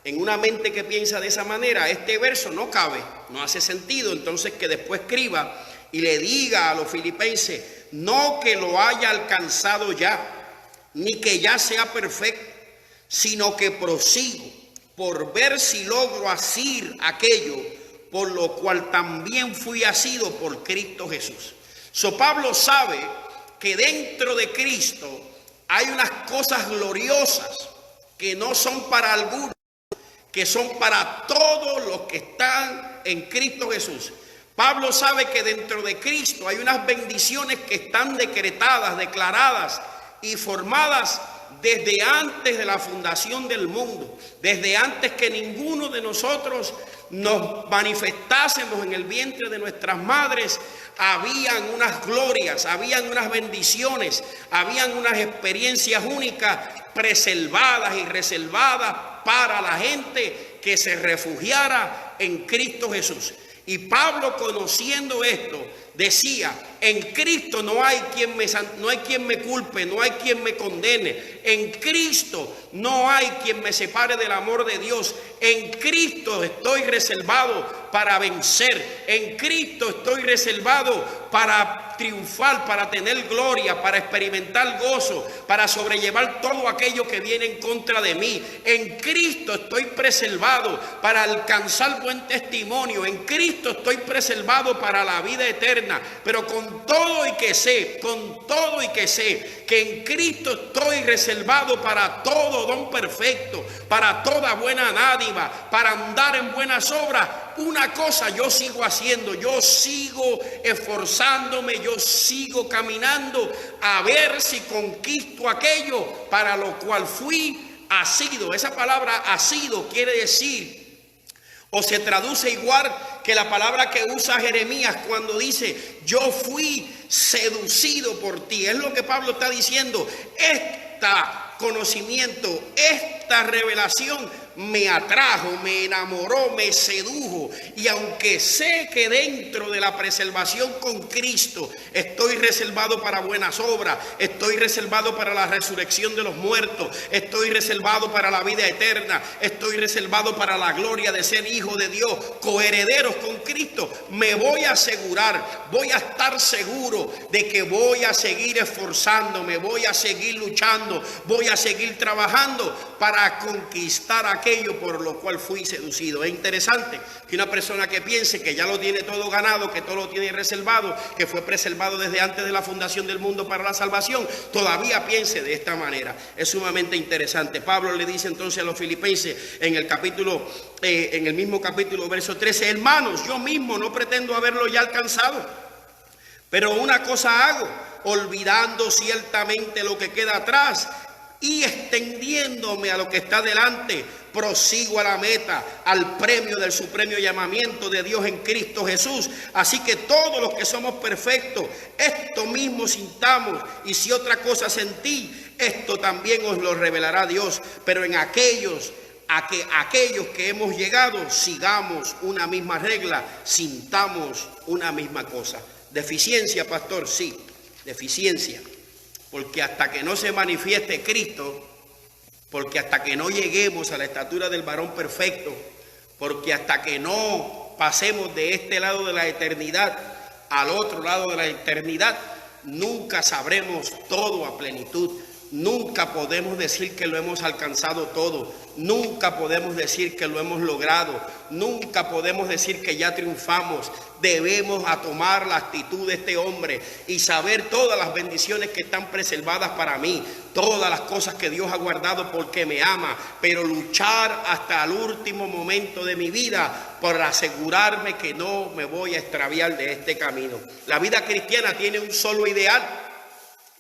en una mente que piensa de esa manera, este verso no cabe, no hace sentido. Entonces que después escriba y le diga a los filipenses: no que lo haya alcanzado ya, ni que ya sea perfecto, sino que prosigo por ver si logro asir aquello por lo cual también fui asido por Cristo Jesús. Pablo sabe que dentro de Cristo hay unas cosas gloriosas que no son para algunos, que son para todos los que están en Cristo Jesús. Pablo sabe que dentro de Cristo hay unas bendiciones que están decretadas, declaradas y formadas desde antes de la fundación del mundo, desde antes que ninguno de nosotros nos manifestásemos en el vientre de nuestras madres. Habían unas glorias, habían unas bendiciones, habían unas experiencias únicas preservadas y reservadas para la gente que se refugiara en Cristo Jesús. Y Pablo, conociendo esto, decía: en Cristo no hay quien me culpe, no hay quien me condene. En Cristo no hay quien me separe del amor de Dios. En Cristo estoy reservado para vencer. En Cristo estoy reservado para triunfar, para tener gloria, para experimentar gozo, para sobrellevar todo aquello que viene en contra de mí. En Cristo estoy preservado para alcanzar buen testimonio. En Cristo estoy preservado para la vida eterna. Pero con todo y que sé que en Cristo estoy reservado para todo don perfecto, para toda buena dádiva, para andar en buenas obras, una cosa yo sigo haciendo: yo sigo esforzándome, yo sigo caminando a ver si conquisto aquello para lo cual fui asido. Esa palabra asido quiere decir, o se traduce igual que la palabra que usa Jeremías cuando dice: yo fui seducido por ti. Es lo que Pablo está diciendo. Este conocimiento, esta revelación me atrajo, me enamoró, me sedujo. Y aunque sé que dentro de la preservación con Cristo estoy reservado para buenas obras, estoy reservado para la resurrección de los muertos, estoy reservado para la vida eterna, estoy reservado para la gloria de ser hijo de Dios, coherederos con Cristo, me voy a asegurar, voy a estar seguro de que voy a seguir esforzándome, voy a seguir luchando, voy a seguir trabajando para conquistar aquello por lo cual fui seducido. Es interesante que una persona que piense que ya lo tiene todo ganado, que todo lo tiene reservado, que fue preservado desde antes de la fundación del mundo para la salvación, todavía piense de esta manera. Es sumamente interesante. Pablo le dice entonces a los filipenses en el mismo capítulo, verso 13: hermanos, yo mismo no pretendo haberlo ya alcanzado, pero una cosa hago, olvidando ciertamente lo que queda atrás y extendiéndome a lo que está delante, prosigo a la meta, al premio del supremo llamamiento de Dios en Cristo Jesús. Así que todos los que somos perfectos, esto mismo sintamos, y si otra cosa sentí, esto también os lo revelará Dios. Pero en aquellos que hemos llegado, sigamos una misma regla, sintamos una misma cosa. Deficiencia, pastor, sí, deficiencia. Porque hasta que no se manifieste Cristo, porque hasta que no lleguemos a la estatura del varón perfecto, porque hasta que no pasemos de este lado de la eternidad al otro lado de la eternidad, nunca sabremos todo a plenitud. Nunca podemos decir que lo hemos alcanzado todo. Nunca podemos decir que lo hemos logrado. Nunca podemos decir que ya triunfamos. Debemos tomar la actitud de este hombre y saber todas las bendiciones que están preservadas para mí, todas las cosas que Dios ha guardado porque me ama, pero luchar hasta el último momento de mi vida por asegurarme que no me voy a extraviar de este camino. La vida cristiana tiene un solo ideal,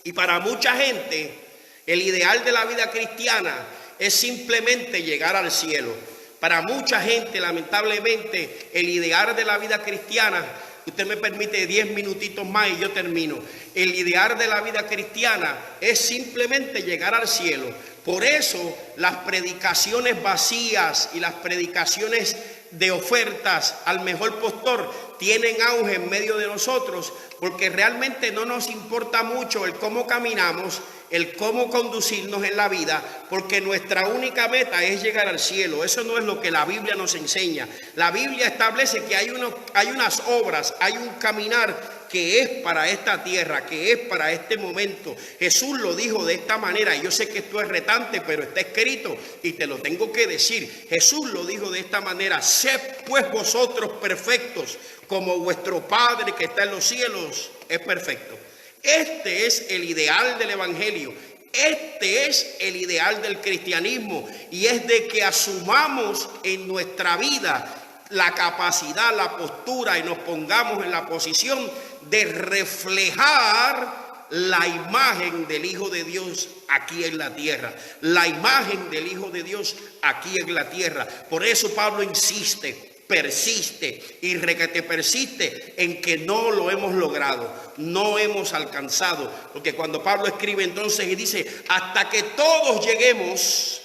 y para mucha gente el ideal de la vida cristiana es simplemente llegar al cielo. Para mucha gente, lamentablemente, el ideal de la vida cristiana, usted me permite 10 minutitos más y yo termino. El ideal de la vida cristiana es simplemente llegar al cielo. Por eso las predicaciones vacías y las predicaciones de ofertas al mejor postor tienen auge en medio de nosotros, porque realmente no nos importa mucho el cómo caminamos, el cómo conducirnos en la vida, porque nuestra única meta es llegar al cielo. Eso no es lo que la Biblia nos enseña. La Biblia establece que hay unas obras, hay un caminar que es para esta tierra, que es para este momento. Jesús lo dijo de esta manera, y yo sé que esto es retante, pero está escrito y te lo tengo que decir. Jesús lo dijo de esta manera: sed pues vosotros perfectos, como vuestro Padre que está en los cielos es perfecto. Este es el ideal del evangelio. Este es el ideal del cristianismo, y es de que asumamos en nuestra vida la capacidad, la postura, y nos pongamos en la posición de reflejar la imagen del Hijo de Dios aquí en la tierra. La imagen del Hijo de Dios aquí en la tierra. Por eso Pablo insiste, persiste y requete persiste en que no lo hemos logrado, no hemos alcanzado. Porque cuando Pablo escribe entonces y dice: hasta que todos lleguemos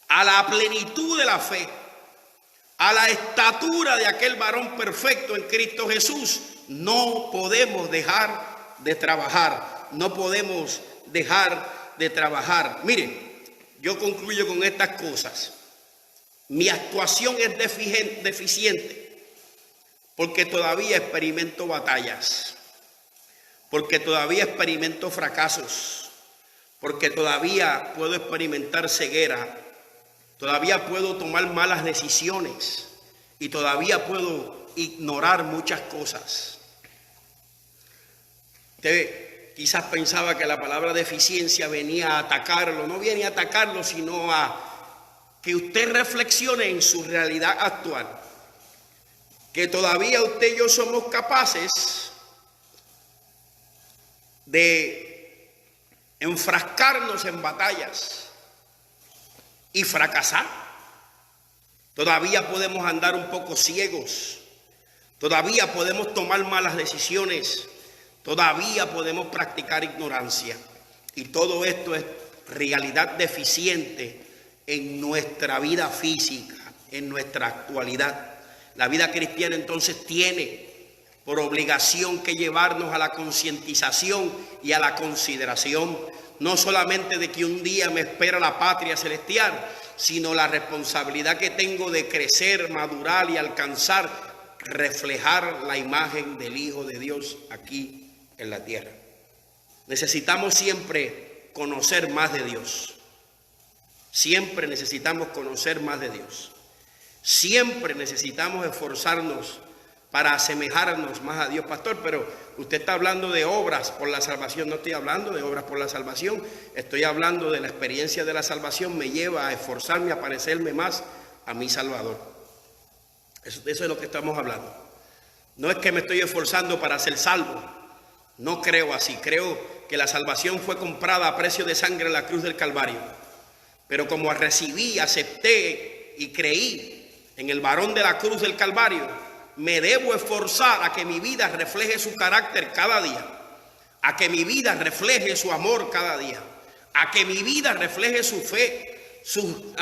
a la plenitud de la fe, a la estatura de aquel varón perfecto en Cristo Jesús, no podemos dejar de trabajar. No podemos dejar de trabajar. Mire, yo concluyo con estas cosas. Mi actuación es deficiente porque todavía experimento batallas, porque todavía experimento fracasos, porque todavía puedo experimentar ceguera, todavía puedo tomar malas decisiones y todavía puedo ignorar muchas cosas. Usted quizás pensaba que la palabra deficiencia venía a atacarlo. No viene a atacarlo, sino a que usted reflexione en su realidad actual, que todavía usted y yo somos capaces de enfrascarnos en batallas y fracasar. Todavía podemos andar un poco ciegos, todavía podemos tomar malas decisiones, todavía podemos practicar ignorancia, y todo esto es realidad deficiente en nuestra vida física, en nuestra actualidad. La vida cristiana entonces tiene por obligación que llevarnos a la concientización y a la consideración, no solamente de que un día me espera la patria celestial, sino la responsabilidad que tengo de crecer, madurar y alcanzar, reflejar la imagen del Hijo de Dios aquí en la tierra. Necesitamos siempre conocer más de Dios. Siempre necesitamos conocer más de Dios. Siempre necesitamos esforzarnos para asemejarnos más a Dios. Pastor, pero usted está hablando de obras por la salvación. No estoy hablando de obras por la salvación. Estoy hablando de la experiencia de la salvación. Me lleva a esforzarme, a parecerme más a mi Salvador. Eso es lo que estamos hablando. No es que me estoy esforzando para ser salvo. No creo así. Creo que la salvación fue comprada a precio de sangre en la cruz del Calvario. Pero como recibí, acepté y creí en el varón de la cruz del Calvario, me debo esforzar a que mi vida refleje su carácter cada día, a que mi vida refleje su amor cada día, a que mi vida refleje su fe, su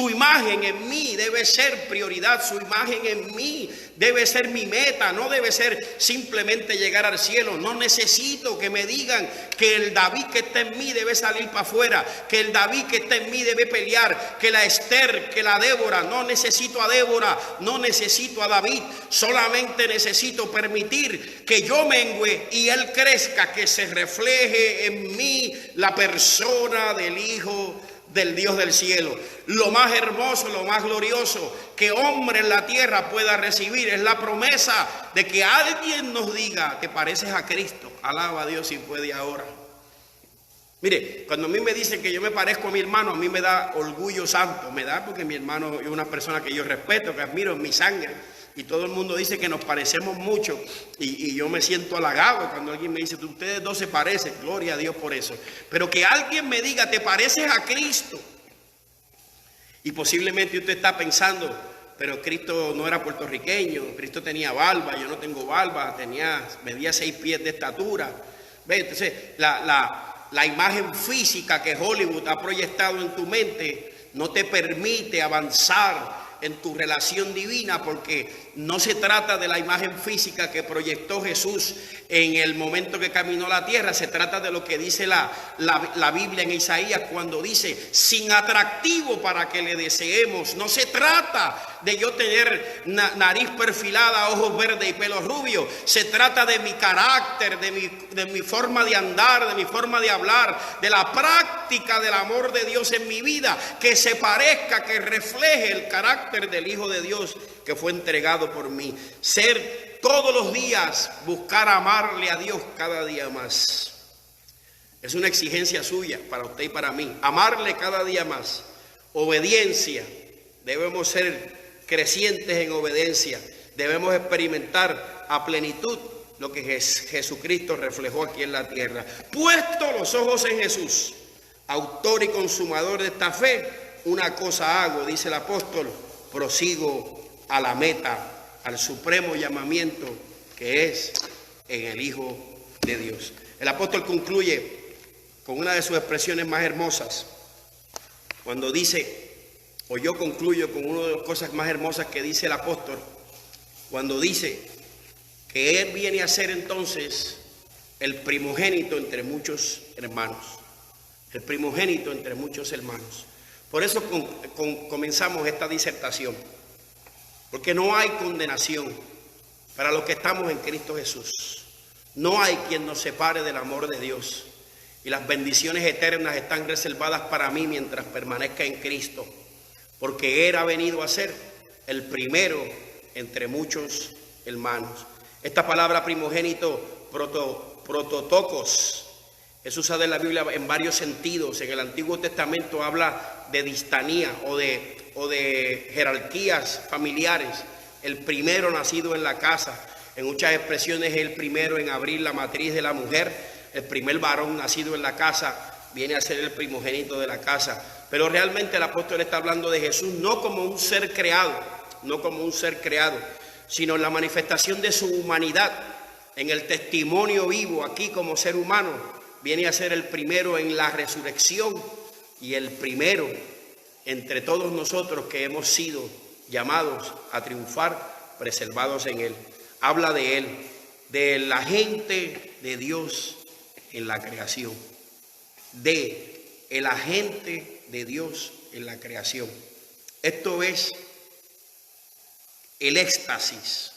imagen en mí debe ser prioridad, su imagen en mí debe ser mi meta, no debe ser simplemente llegar al cielo. No necesito que me digan que el David que está en mí debe salir para afuera, que el David que está en mí debe pelear, que la Esther, que la Débora. No necesito a Débora, no necesito a David, solamente necesito permitir que yo mengüe y él crezca, que se refleje en mí la persona del Hijo del Dios del cielo. Lo más hermoso, lo más glorioso que hombre en la tierra pueda recibir es la promesa de que alguien nos diga: te pareces a Cristo. Alaba a Dios si puede ahora. Mire, cuando a mí me dicen que yo me parezco a mi hermano, a mí me da orgullo santo. Me da porque mi hermano es una persona que yo respeto, que admiro, en mi sangre. Y todo el mundo dice que nos parecemos mucho. Y yo me siento halagado cuando alguien me dice: ustedes dos se parecen. Gloria a Dios por eso. Pero que alguien me diga: te pareces a Cristo. Y posiblemente usted está pensando: pero Cristo no era puertorriqueño. Cristo tenía barba. Yo no tengo barba. Medía 6 pies de estatura. ¿Ve? Entonces la imagen física que Hollywood ha proyectado en tu mente no te permite avanzar en tu relación divina, porque no se trata de la imagen física que proyectó Jesús en el momento que caminó la tierra. Se trata de lo que dice la Biblia en Isaías, cuando dice: sin atractivo para que le deseemos. No se trata de yo tener nariz perfilada, ojos verdes y pelo rubio. Se trata de mi carácter, de mi forma de andar, de mi forma de hablar, de la práctica del amor de Dios en mi vida, que se parezca, que refleje el carácter del Hijo de Dios que fue entregado por mí. Ser todos los días, buscar amarle a Dios cada día más. Es una exigencia suya para usted y para mí. Amarle cada día más. Obediencia. Debemos ser crecientes en obediencia. Debemos experimentar a plenitud lo que Jesucristo reflejó aquí en la tierra. Puesto los ojos en Jesús, autor y consumador de esta fe, una cosa hago, dice el apóstol: prosigo a la meta, al supremo llamamiento que es en el Hijo de Dios. El apóstol concluye con una de sus expresiones más hermosas, cuando dice, o yo concluyo con una de las cosas más hermosas que dice el apóstol, cuando dice que él viene a ser entonces el primogénito entre muchos hermanos. El primogénito entre muchos hermanos. Por eso comenzamos esta disertación. Porque no hay condenación para los que estamos en Cristo Jesús. No hay quien nos separe del amor de Dios. Y las bendiciones eternas están reservadas para mí mientras permanezca en Cristo. Porque Él ha venido a ser el primero entre muchos hermanos. Esta palabra primogénito, prototokos, es usada en la Biblia en varios sentidos. En el Antiguo Testamento habla de distanía o de jerarquías familiares. El primero nacido en la casa. En muchas expresiones es el primero en abrir la matriz de la mujer. El primer varón nacido en la casa viene a ser el primogénito de la casa. Pero realmente el apóstol está hablando de Jesús no como un ser creado, sino en la manifestación de su humanidad, en el testimonio vivo aquí como ser humano. Viene a ser el primero en la resurrección y el primero entre todos nosotros que hemos sido llamados a triunfar, preservados en Él. Habla de Él, de la gente de Dios en la creación, de el agente de Dios en la creación. Esto es el éxtasis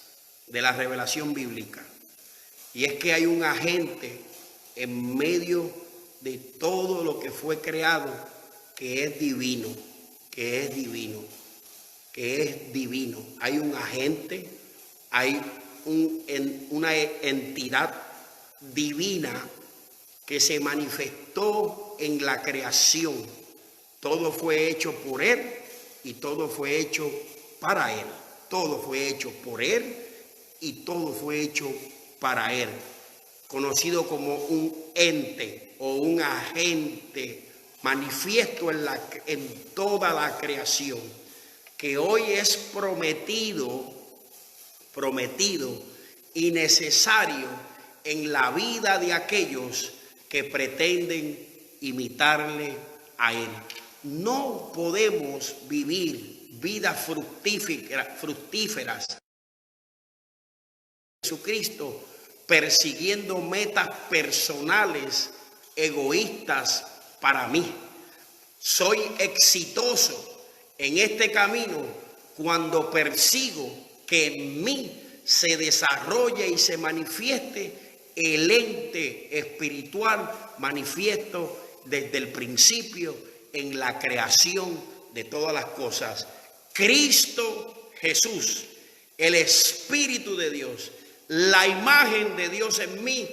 de la revelación bíblica. Y es que hay un agente en medio de todo lo que fue creado que es divino, Hay un agente, hay una entidad divina que se manifestó en la creación. Todo fue hecho por Él y todo fue hecho para Él. Todo fue hecho por Él y todo fue hecho para Él. Conocido como un ente o un agente manifiesto en toda la creación, que hoy es prometido y necesario en la vida de aquellos que pretenden imitarle a Él. No podemos vivir vidas fructíferas Jesucristo persiguiendo metas personales, egoístas para mí. Soy exitoso en este camino cuando persigo que en mí se desarrolle y se manifieste el ente espiritual manifiesto desde el principio en la creación de todas las cosas. Cristo Jesús, el Espíritu de Dios, la imagen de Dios en mí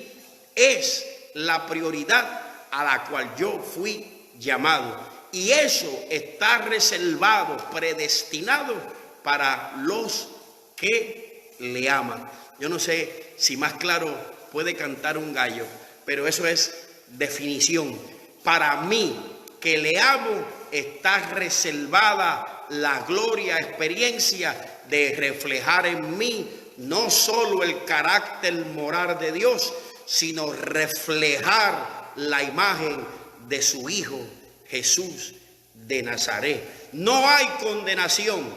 es la prioridad a la cual yo fui llamado. Y eso está reservado, predestinado para los que le aman. Yo no sé si más claro puede cantar un gallo, pero eso es definición. Para mí, que le amo, está reservada la gloria, experiencia de reflejar en mí no solo el carácter moral de Dios, sino reflejar la imagen de su Hijo Jesús de Nazaret. No hay condenación,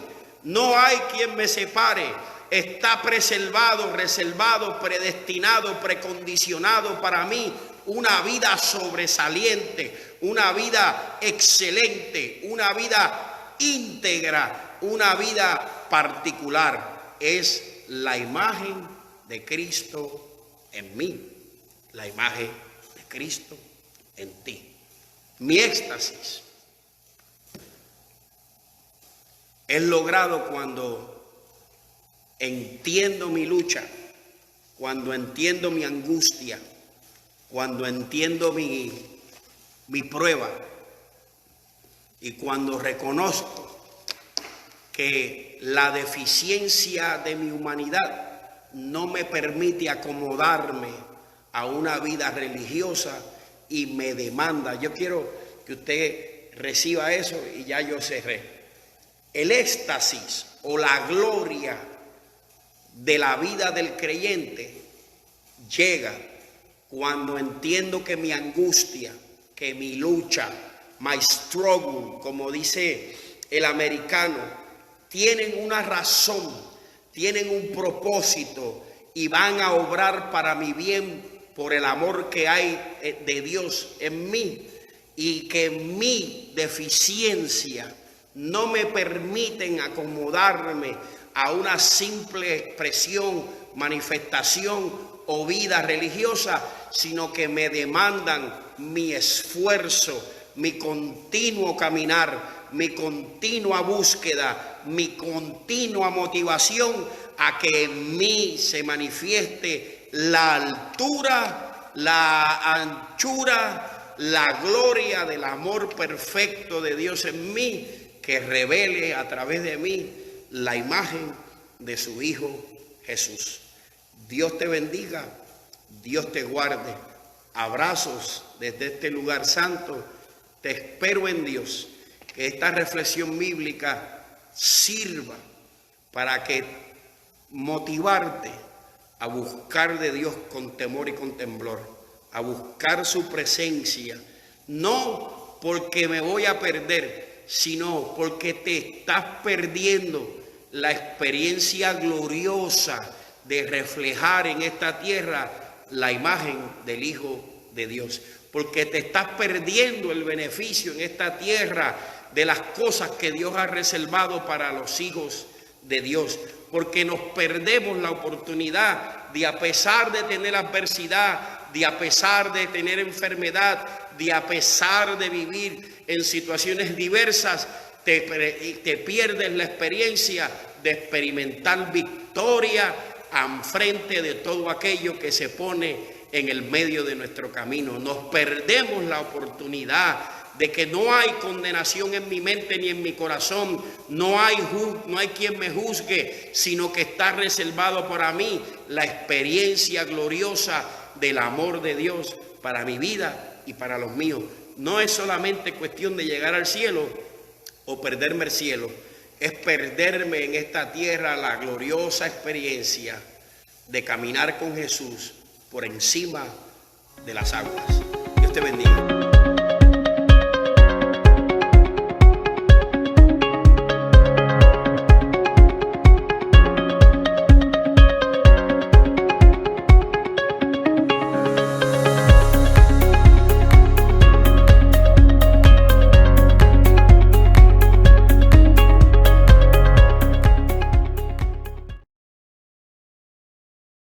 no hay quien me separe. Está preservado, reservado, predestinado, precondicionado para mí una vida sobresaliente, una vida excelente, una vida íntegra, una vida particular. Es la imagen de Cristo en mí, la imagen de Cristo en ti. Mi éxtasis es logrado cuando entiendo mi lucha, cuando entiendo mi angustia, cuando entiendo mi prueba y cuando reconozco que la deficiencia de mi humanidad no me permite acomodarme a una vida religiosa y me demanda. Yo quiero que usted reciba eso y ya yo cerré. El éxtasis o la gloria de la vida del creyente llega cuando entiendo que mi angustia, que mi lucha, my struggle, como dice el americano, tienen una razón, tienen un propósito y van a obrar para mi bien por el amor que hay de Dios en mí, y que mi deficiencia no me permiten acomodarme a una simple expresión, manifestación o vida religiosa, sino que me demandan mi esfuerzo, mi continuo caminar, mi continua búsqueda, mi continua motivación a que en mí se manifieste la altura, la anchura, la gloria del amor perfecto de Dios en mí, que revele a través de mí la imagen de su Hijo Jesús. Dios te bendiga, Dios te guarde. Abrazos desde este lugar santo. Te espero en Dios. Que esta reflexión bíblica sirva para que motivarte a buscar de Dios con temor y con temblor, a buscar su presencia, no porque me voy a perder, sino porque te estás perdiendo la experiencia gloriosa de reflejar en esta tierra la imagen del Hijo de Dios, porque te estás perdiendo el beneficio en esta tierra de las cosas que Dios ha reservado para los hijos de Dios, porque nos perdemos la oportunidad de, a pesar de tener adversidad, de a pesar de tener enfermedad, de a pesar de vivir en situaciones diversas, te pierdes la experiencia de experimentar victoria en frente de todo aquello que se pone en el medio de nuestro camino. Nos perdemos la oportunidad de que no hay condenación en mi mente ni en mi corazón, no hay quien me juzgue, sino que está reservado para mí la experiencia gloriosa del amor de Dios para mi vida y para los míos. no es solamente cuestión de llegar al cielo o perderme el cielo, es perderme en esta tierra la gloriosa experiencia de caminar con Jesús por encima de las aguas. Dios te bendiga.